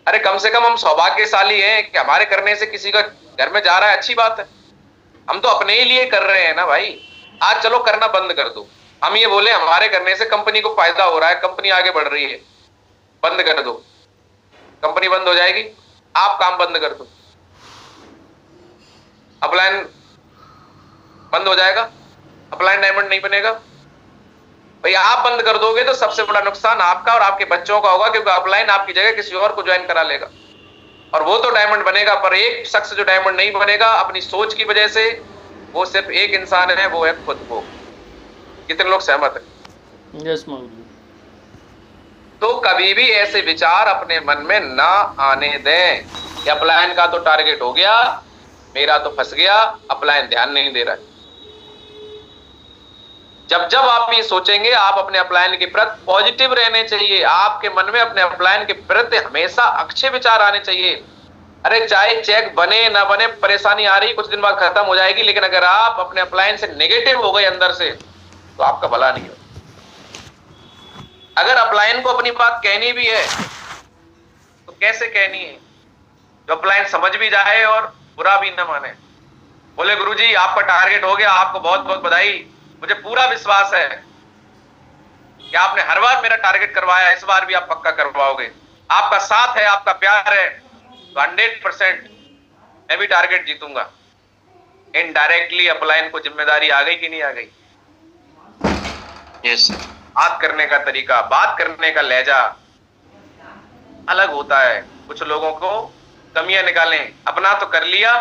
S1: अरे कम से कम हम सौभाग्यशाली हैं कि हमारे करने से किसी का घर में जा रहा है, अच्छी बात है। हम तो अपने ही लिए कर रहे हैं ना भाई। आज चलो करना बंद कर दो, हम ये बोले हमारे करने से कंपनी को फायदा हो रहा है, कंपनी आगे बढ़ रही है, बंद कर दो। कंपनी बंद हो जाएगी, आप काम बंद कर दो, अपलाइन बंद हो जाएगा, अपलाइन डायमंड नहीं बनेगा। भाई आप बंद कर दोगे तो सबसे बड़ा नुकसान आपका और आपके बच्चों का होगा, क्योंकि अपलाइन आपकी जगह किसी और को ज्वाइन करा लेगा और वो तो डायमंड बनेगा। पर एक शख्स जो डायमंड नहीं बनेगा अपनी सोच की वजह से, वो सिर्फ एक इंसान है, वो है खुद को। कितने लोग सहमत है?
S2: यस मौलवी।
S1: तो कभी भी ऐसे विचार अपने मन में ना आने दें कि अपलाइन का तो टारगेट हो गया, मेरा तो फंस गया, अपलाइन ध्यान नहीं दे रहा है। जब जब आप ये सोचेंगे, आप अपने अपलाइन के प्रति पॉजिटिव रहने चाहिए। आपके मन में अपने अपलाइन के प्रति हमेशा अच्छे विचार आने चाहिए। अरे चाहे चेक बने ना बने, परेशानी आ रही, कुछ दिन बाद खत्म हो जाएगी, लेकिन अगर आप अपने अपलाइन से नेगेटिव हो गए अंदर से, तो आपका भला नहीं हो। अगर अपलाइन को अपनी बात कहनी भी है तो कैसे कहनी है जो अपलाइन समझ भी जाए और बुरा भी न माने। बोले गुरुजी आपका टारगेट हो गया, आपको बहुत बहुत बधाई, मुझे पूरा विश्वास है कि आपने हर बार मेरा टारगेट करवाया, इस बार भी आप पक्का करवाओगे। आपका साथ है, आपका प्यार है, तो 100% मैं भी टारगेट जीतूंगा। इनडायरेक्टली अपलाइन को जिम्मेदारी आ गई कि नहीं आ गई?
S3: यस।
S1: बात करने का तरीका, बात करने का लहजा अलग होता है। कुछ लोगों को कमियां निकालें, अपना तो कर लिया,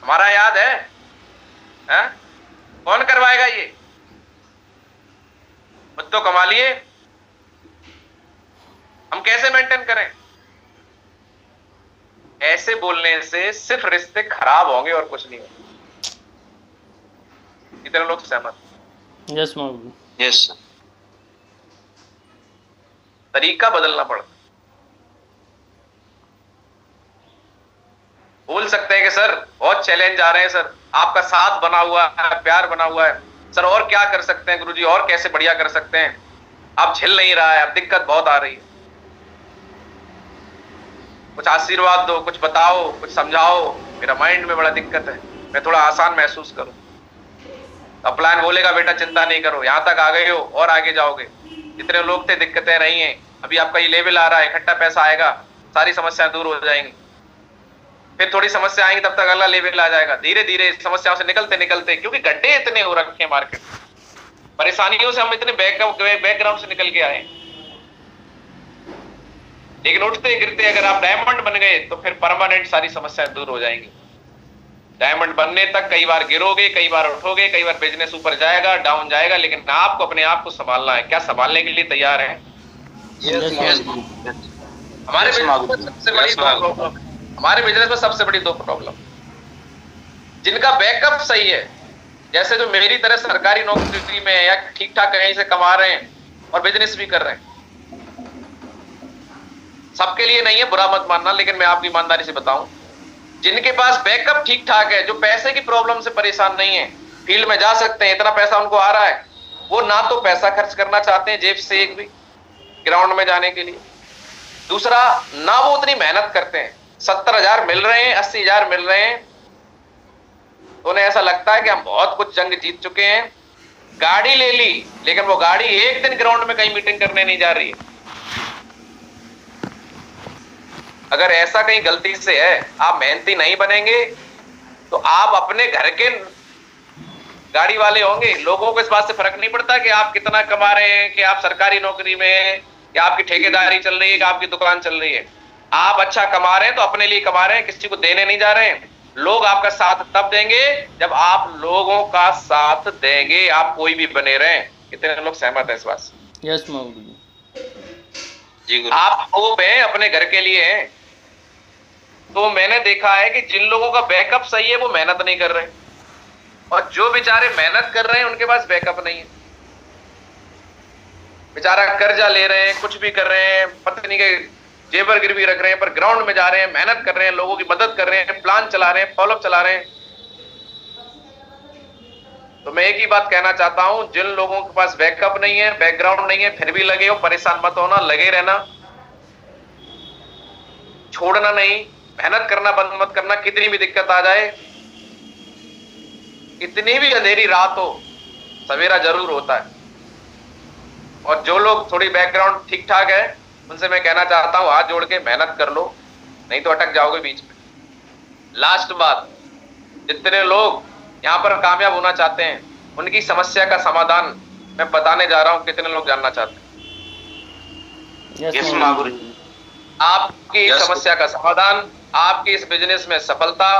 S1: हमारा याद है, है? कौन करवाएगा ये? खुद तो कमा लिए, हम कैसे मेंटेन करें? ऐसे बोलने से सिर्फ रिश्ते खराब होंगे और कुछ नहीं होगा। कितने लोग सहमत?
S2: यस मौलवी।
S3: यस।
S1: तरीका बदलना पड़ता। बोल सकते हैं कि सर बहुत चैलेंज आ रहे हैं, सर आपका साथ बना हुआ है, प्यार बना हुआ है, सर और क्या कर सकते हैं गुरुजी, और कैसे बढ़िया कर सकते हैं, आप झेल नहीं रहा है, अब दिक्कत बहुत आ रही है, कुछ आशीर्वाद दो, कुछ बताओ, कुछ समझाओ, मेरा माइंड में बड़ा दिक्कत है। मैं थोड़ा आसान महसूस करूं। अपलायन बोलेगा बेटा चिंता नहीं करो, यहां तक आ गए हो और आगे जाओगे। जितने लोग थे दिक्कतें नहीं है, अभी आपका ये लेवल आ रहा है, इकट्ठा पैसा आएगा, सारी समस्याएं दूर हो जाएंगी। फिर थोड़ी समस्या आएंगी, तब तक अगला लेवल आ जाएगा। धीरे धीरे समस्याओं से निकलते निकलते, क्योंकि गड्ढे इतने हो रखे हैं मार्केट, परेशानियों से हम इतने बैकग्राउंड से निकल के आए, लेकिन उठते गिरते अगर आप डायमंड बन गए तो फिर परमानेंट सारी समस्याएं दूर हो जाएंगी। डायमंड बनने तक कई बार गिरोगे, कई बार उठोगे, कई बार बिजनेस ऊपर जाएगा, डाउन जाएगा, लेकिन आपको अपने आप को संभालना है। क्या संभालने के लिए तैयार है? हमारे बिजनेस में सबसे बड़ी दो प्रॉब्लम, जिनका बैकअप सही है, जैसे जो मेरी तरह सरकारी नौकरी में है या ठीक ठाक कहीं से कमा रहे हैं और बिजनेस भी कर रहे हैं, सबके लिए नहीं है, बुरा मत मानना, लेकिन मैं आपकी ईमानदारी से बताऊं, जिनके पास बैकअप ठीक ठाक है, जो पैसे की प्रॉब्लम से परेशान नहीं है, फील्ड में जा सकते हैं, इतना पैसा उनको आ रहा है, वो ना तो पैसा खर्च करना चाहते हैं जेब से एक भी ग्राउंड में जाने के लिए, दूसरा ना वो उतनी मेहनत करते हैं। 70,000 मिल रहे हैं, 80,000 मिल रहे हैं, तो उन्हें ऐसा लगता है कि हम बहुत कुछ जंग जीत चुके हैं, गाड़ी ले ली, लेकिन वो गाड़ी एक दिन ग्राउंड में कहीं मीटिंग करने नहीं जा रही है। अगर ऐसा कहीं गलती से है, आप मेहनती नहीं बनेंगे तो आप अपने घर के गाड़ी वाले होंगे। लोगों को इस बात से फर्क नहीं पड़ता कि आप कितना कमा रहे हैं, कि आप सरकारी नौकरी में हैं, कि आपकी ठेकेदारी चल रही है, कि आपकी दुकान चल रही है। आप अच्छा कमा रहे हैं तो अपने लिए कमा रहे हैं, किसी को देने नहीं जा रहे हैं। लोग आपका साथ तब देंगे जब आप लोगों का साथ देंगे, आप कोई भी बने रहें। कितने लोग सहमत हैं इस बात से?
S2: यस गुरु
S1: जी। आप होप हैं अपने घर के लिए हैं, तो मैंने देखा है कि जिन लोगों का बैकअप सही है वो मेहनत नहीं कर रहे, और जो बेचारे मेहनत कर रहे हैं उनके पास बैकअप नहीं है। बेचारा कर्जा ले रहे हैं, कुछ भी कर रहे हैं, पत्नी के जेवर गिरवी रख रहे हैं, पर ग्राउंड में जा रहे हैं, मेहनत कर रहे हैं, लोगों की मदद कर रहे हैं, प्लान चला रहे हैं, फॉलोअप चला रहे हैं। तो मैं एक ही बात कहना चाहता हूं, जिन लोगों के पास बैकअप नहीं है, बैकग्राउंड नहीं है, फिर भी लगे हो, परेशान मत होना, लगे रहना, छोड़ना नहीं, मेहनत करना बंद मत करना। कितनी भी दिक्कत आ जाए, कितनी भी अंधेरी रात हो, सवेरा जरूर होता है। और जो लोग थोड़ी बैकग्राउंड ठीक ठाक है, उनसे मैं कहना चाहता हूं, हाथ जोड़ के मेहनत कर लो, नहीं तो अटक जाओगे बीच में। लास्ट बात, जितने लोग यहां पर कामयाब होना चाहते हैं, उनकी समस्या का समाधान मैं बताने जा रहा हूं। कितने लोग जानना चाहते हैं?
S2: यस गुरु
S1: आपकी समस्या का समाधान, आपकी इस बिजनेस में सफलता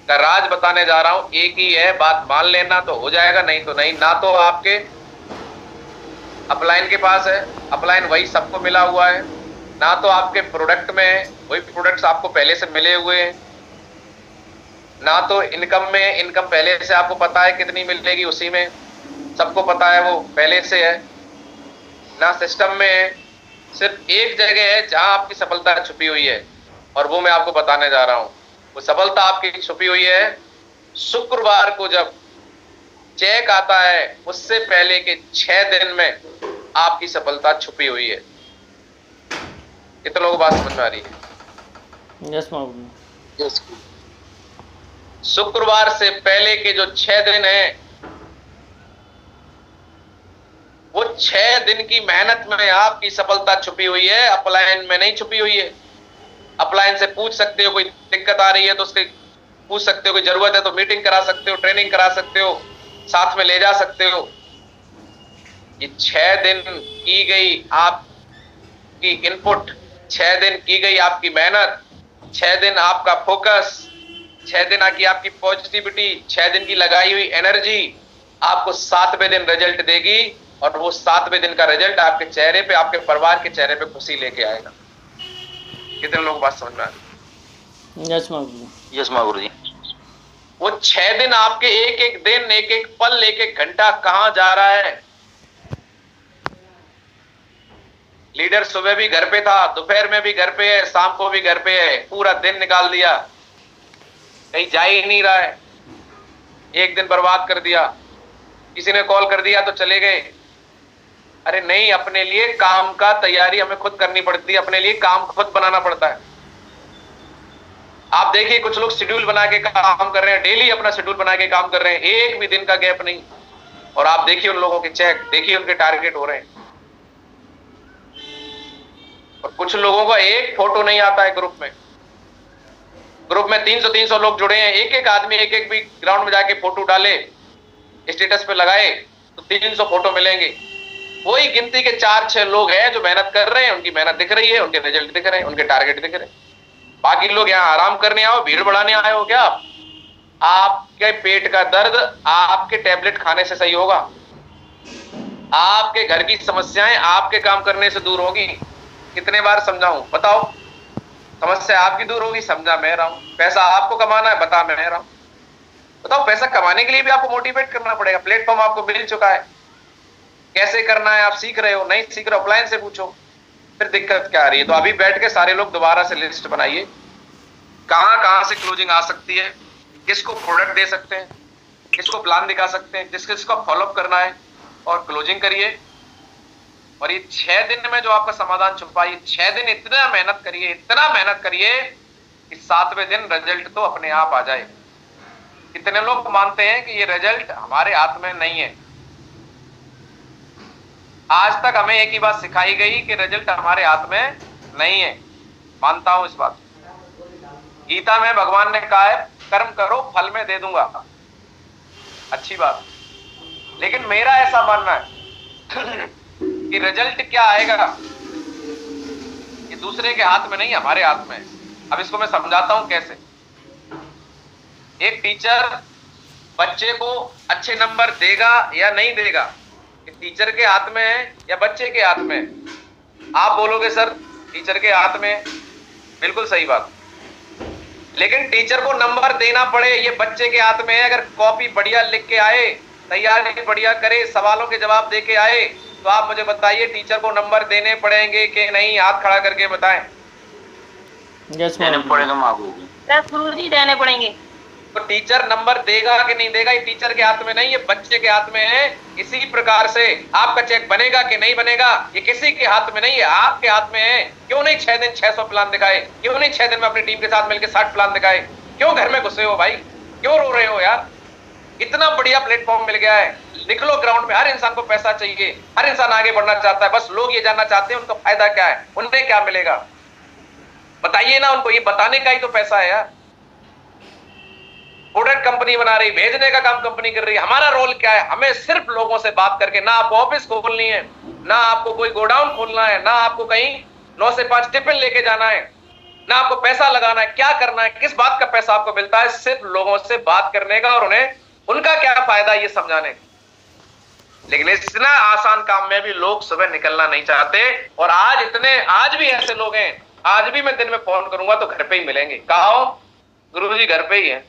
S1: का राज बताने जा रहा हूं। एक ही है, बात मान लेना तो हो जाएगा, नहीं तो नहीं। ना तो आपके अपलाइन के पास है, अपलाइन वही सबको मिला हुआ है, ना तो आपके प्रोडक्ट में वही प्रोडक्ट्स आपको पहले से मिले हुए हैं, ना तो इनकम में इनकम पहले से आपको पता है कितनी मिलेगी, उसी में सबको पता है, वो पहले से है, ना सिस्टम में है। सिर्फ एक जगह है जहां आपकी सफलता छुपी हुई है, और वो मैं आपको बताने जा रहा हूं। वो सफलता आपकी छुपी हुई है शुक्रवार को जब चेक आता है, उससे पहले के 6 दिन में आपकी सफलता छुपी हुई है। कितने लोगों को बात समझ में आ रही है?
S2: यस गुरु
S3: यस।
S1: शुक्रवार से पहले के जो 6 दिन है, वो 6 दिन की मेहनत में आपकी सफलता छुपी हुई है, अपलाइन में नहीं छुपी हुई है। अपलाइन से पूछ सकते हो, कोई दिक्कत आ रही है तो उसके पूछ सकते हो, कोई जरूरत है तो मीटिंग करा सकते हो, ट्रेनिंग करा सकते हो, साथ में ले जा सकते हो। ये 6 दिन की गई आपकी इनपुट, 6 दिन की गई आपकी मेहनत, 6 दिन आपका फोकस, 6 दिन की आपकी पॉजिटिविटी, 6 दिन की लगाई हुई एनर्जी आपको 7वें दिन रिजल्ट देगी, और वो 7वें दिन का रिजल्ट आपके चेहरे पे, आपके परिवार के चेहरे पे खुशी लेके आएगा। कितने लोग बात समझ में आ रही?
S2: यस गुरु
S3: यस गुरु जी।
S1: वो 6 दिन आपके एक एक दिन, एक एक पल, एक एक घंटा कहां जा रहा है। लीडर सुबह भी घर पे था, दोपहर में भी घर पे है, शाम को भी घर पे है, पूरा दिन निकाल दिया, कहीं जा ही नहीं रहा है, एक दिन बर्बाद कर दिया। किसी ने कॉल कर दिया तो चले गए। अरे नहीं, अपने लिए काम का तैयारी हमें खुद करनी पड़ती है, अपने लिए काम खुद बनाना पड़ता है। आप देखिए कुछ लोग शेड्यूल बना के काम कर रहे हैं, डेली अपना शेड्यूल बना के काम कर रहे हैं, एक भी दिन का गैप नहीं। और आप देखिए उन लोगों के चेक, देखिए उनके टारगेट हो रहे हैं। और कुछ लोगों का एक फोटो नहीं आता है ग्रुप में। ग्रुप में 300 लोग जुड़े हैं, एक एक आदमी एक एक भी ग्राउंड में जाके फोटो डाले, स्टेटस पे लगाए तो 300 फोटो मिलेंगे। वही गिनती के 4-6 लोग हैं जो मेहनत कर रहे हैं, उनकी मेहनत दिख रही है, उनके रिजल्ट दिख रहे हैं, उनके टारगेट दिख रहे हैं। बाकी लोग यहाँ आराम करने आओ, भीड़ बढ़ाने आए हो क्या आप? आपके पेट का दर्द आपके टैबलेट खाने से सही होगा। आपके घर की समस्याएं आपके काम करने से दूर होगी। कितने बार समझाऊं बताओ? समस्या आपकी दूर होगी, समझा मैं रहा हूं। पैसा आपको कमाना है, बता मैं रहा हूं। बताओ, पैसा कमाने के लिए भी आपको मोटिवेट करना पड़ेगा। प्लेटफॉर्म आपको मिल चुका है, कैसे करना है आप सीख रहे हो, नहीं सीख रहे हो अप्लायंस से पूछो, फिर दिक्कत क्या आ रही है। तो अभी बैठ के सारे लोग दोबारा से लिस्ट बनाइए, कहां कहां से क्लोजिंग आ सकती है, किसको प्रोडक्ट दे सकते हैं, किसको प्लान दिखा सकते हैं, किसको फॉलोअप करना है, और क्लोजिंग करिए। और ये 6 दिन में जो आपका समाधान छुपा है, 6 दिन इतना मेहनत करिए, इतना मेहनत करिए कि 7वें दिन रिजल्ट तो अपने आप आ जाए। कितने लोग मानते हैं कि ये रिजल्ट हमारे हाथ में नहीं है? आज तक हमें एक ही बात सिखाई गई कि रिजल्ट हमारे हाथ में नहीं है। मानता हूं इस बात। गीता में भगवान ने कहा है कर्म करो फल में दे दूंगा, अच्छी बात। लेकिन मेरा ऐसा मानना है कि रिजल्ट क्या आएगा ये दूसरे के हाथ में नहीं, हमारे हाथ में है। अब इसको मैं समझाता हूं कैसे। एक टीचर बच्चे को अच्छे नंबर देगा या नहीं देगा, ये टीचर के हाथ में है या बच्चे के हाथ में है? आप बोलोगे सर टीचर के हाथ में। बिल्कुल सही बात। लेकिन टीचर को नंबर देना पड़े ये बच्चे के हाथ में है। अगर कॉपी बढ़िया लिख के आए, तैयारी बढ़िया करे, सवालों के जवाब दे के आए, तो आप मुझे बताइए टीचर को नंबर देने पड़ेंगे कि नहीं? हाथ खड़ा करके बताएं।
S3: देने पड़ेगा
S4: गुरुजी, देने पड़ेंगे।
S1: तो टीचर नंबर देगा कि नहीं देगा, ये टीचर के हाथ में नहीं, ये बच्चे के हाथ में है। इसी प्रकार से आपका चेक बनेगा कि नहीं बनेगा, ये किसी के हाथ में नहीं है, आपके हाथ में है। क्यों नहीं 6 दिन 600 प्लान दिखाए? क्यों नहीं 6 दिन में अपनी टीम के साथ मिलकर 60 प्लान दिखाए? क्यों घर में घुसे हो भाई? क्यों रो रहे हो यार? इतना बढ़िया प्लेटफॉर्म मिल गया है, निकलो ग्राउंड में। हर इंसान को पैसा चाहिए, हर इंसान आगे बढ़ना चाहता है। बस लोग ये जानना चाहते हैं उनका फायदा क्या है, उन्हें क्या मिलेगा, बताइए ना उनको। ये बताने का ही तो पैसा है यार। प्रोडक्ट कंपनी बना रही, भेजने का काम कंपनी कर रही है। हमारा रोल क्या है? हमें सिर्फ लोगों से बात करके, ना आपको ऑफिस खोलनी है, ना आपको कोई गोडाउन खोलना है, ना आपको कहीं 9 से 5 टिफिन लेके जाना है, ना आपको पैसा लगाना है। क्या करना है, किस बात का पैसा आपको मिलता है? सिर्फ लोगों से बात करने का और उन्हें उनका क्या फायदा ये समझाने। लेकिन इतना आसान काम में भी लोग सुबह निकलना नहीं चाहते। और आज भी ऐसे लोग हैं, आज भी मैं दिन में फोन करूंगा तो घर पे ही मिलेंगे। कहा हो? गुरुजी घर पे ही है।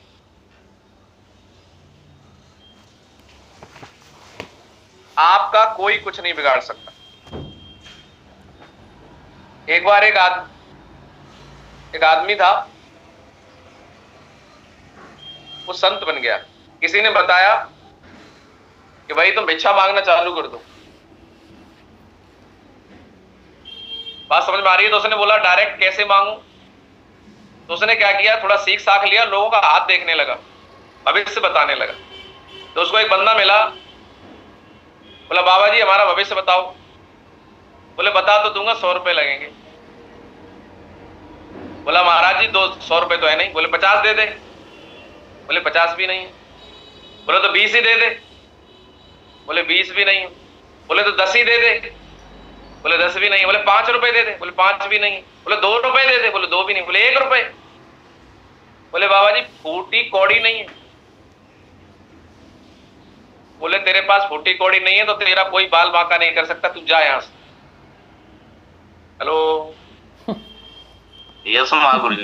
S1: आपका कोई कुछ नहीं बिगाड़ सकता। एक बार एक आदमी था, वो संत बन गया। किसी ने बताया कि भाई तुम भिक्षा मांगना चालू कर दो। बात समझ में आ रही है? तो उसने बोला डायरेक्ट कैसे मांगू? तो उसने क्या किया, थोड़ा सीख साख लिया, लोगों का हाथ देखने लगा, भविष्य बताने लगा। तो उसको एक बंदा मिला, बोला बाबा जी हमारा भविष्य बताओ। बोले बता तो दूंगा, 100 रुपए लगेंगे। बोला महाराज जी 200 रुपए तो है नहीं। बोले 50 दे दे। बोले 50 भी नहीं है। बोले तो 20 ही दे दे। बोले 20 भी नहीं है। बोले तो 10 ही दे दे। बोले 10 भी नहीं। बोले 5 रुपए दे दे। बोले 5 भी नहीं। बोले 2 रुपए दे दे। बोले 2 भी नहीं। बोले 1 रुपए। बोले बाबा जी फूटी कौड़ी नहीं है। बोले तेरे पास फूटी कौड़ी नहीं है तो तेरा कोई बाल बांका नहीं कर सकता, तू जा यहां से। Hello
S3: yes Mahaguru.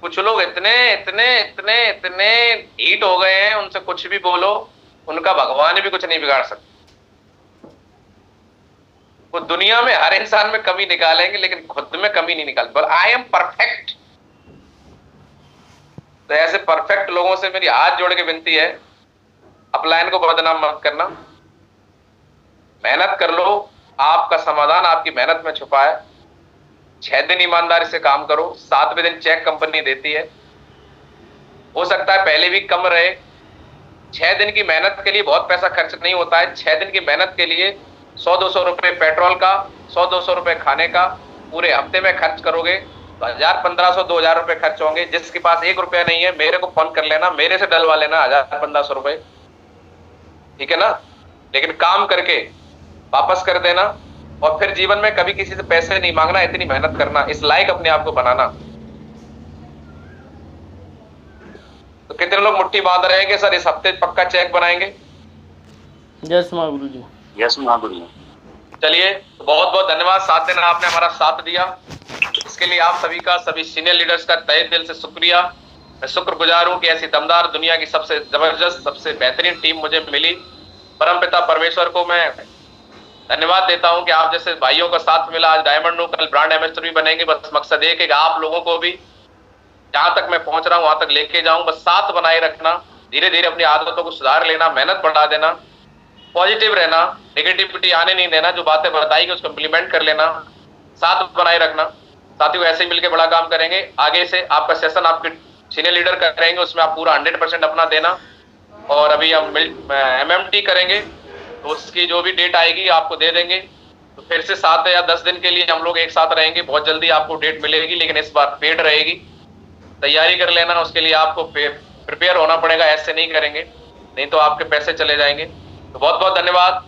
S1: कुछ लोग इतने इतने इतने इतने हीट हो गए हैं, उनसे कुछ भी बोलो, उनका भगवान भी कुछ नहीं बिगाड़ सकता। वो दुनिया में हर इंसान में कमी निकालेंगे लेकिन खुद में कमी नहीं निकाल। पर आई एम परफेक्ट। तो ऐसे परफेक्ट लोगों से मेरी हाथ जोड़ के विनती है, अपलायन को बदनाम मत करना, मेहनत कर लो। आपका समाधान आपकी मेहनत में छुपा है। 6 दिन ईमानदारी से काम करो, 7वें दिन चेक कंपनी देती है। हो सकता है पहले भी कम रहे। 6 दिन की मेहनत के लिए बहुत पैसा खर्च नहीं होता है। 6 दिन की मेहनत के लिए 100-200 रुपए पेट्रोल का, 100-200 रुपए खाने का पूरे हफ्ते में खर्च करोगे तो 1000-1500-2000 रुपए खर्च होंगे। जिसके पास 1 रुपया नहीं है मेरे को फोन कर लेना, मेरे से डलवा लेना 1000-1500 रुपए, ठीक है ना। लेकिन काम करके वापस कर देना और फिर जीवन में कभी किसी से पैसे नहीं मांगना, इतनी मेहनत करना, इस लायक अपने आप को बनाना। तो कितने लोग मुट्ठी बांध रहे हैं कि सर इस हफ्ते पक्का चेक बनाएंगे?
S2: यस महागुरु जी।
S3: यस महागुरु जी।
S1: चलिए, तो बहुत बहुत धन्यवाद। 7 दिन आपने हमारा साथ दिया, इसके लिए आप सभी का, सभी सीनियर लीडर्स का तहे दिल से शुक्रिया। मैं शुक्रगुजार हूं कि ऐसी दमदार, दुनिया की सबसे जबरदस्त, सबसे बेहतरीन टीम मुझे मिली। परमपिता परमेश्वर को मैं धन्यवाद देता हूं कि आप जैसे भाइयों का साथ मिला। आज डायमंड हूं, कल ब्रांड एम्बेसडर भी बनेंगे। बस मकसद एक है कि आप लोगों को भी जहां तक मैं पहुंच रहा हूं वहां तक लेके जाऊं। बस साथ बनाए रखना, धीरे धीरे अपनी आदतों को सुधार लेना, मेहनत बढ़ा देना, पॉजिटिव रहना, नेगेटिविटी आने नहीं देना, जो बातें बताई कि उसको इम्प्लीमेंट कर लेना, साथ बनाए रखना। साथियों, ऐसे ही मिलकर बड़ा काम करेंगे। आगे से आपका सेशन आपके सीनियर लीडर करेंगे, उसमें आप पूरा 100% अपना देना। और अभी हम MMT करेंगे तो उसकी जो भी डेट आएगी आपको दे देंगे। तो फिर से 7 या 10 दिन के लिए हम लोग एक साथ रहेंगे। बहुत जल्दी आपको डेट मिलेगी, लेकिन इस बार पेड रहेगी। तैयारी कर लेना, उसके लिए आपको प्रिपेयर होना पड़ेगा। ऐसे नहीं करेंगे, नहीं तो आपके पैसे चले जाएंगे। तो बहुत बहुत धन्यवाद।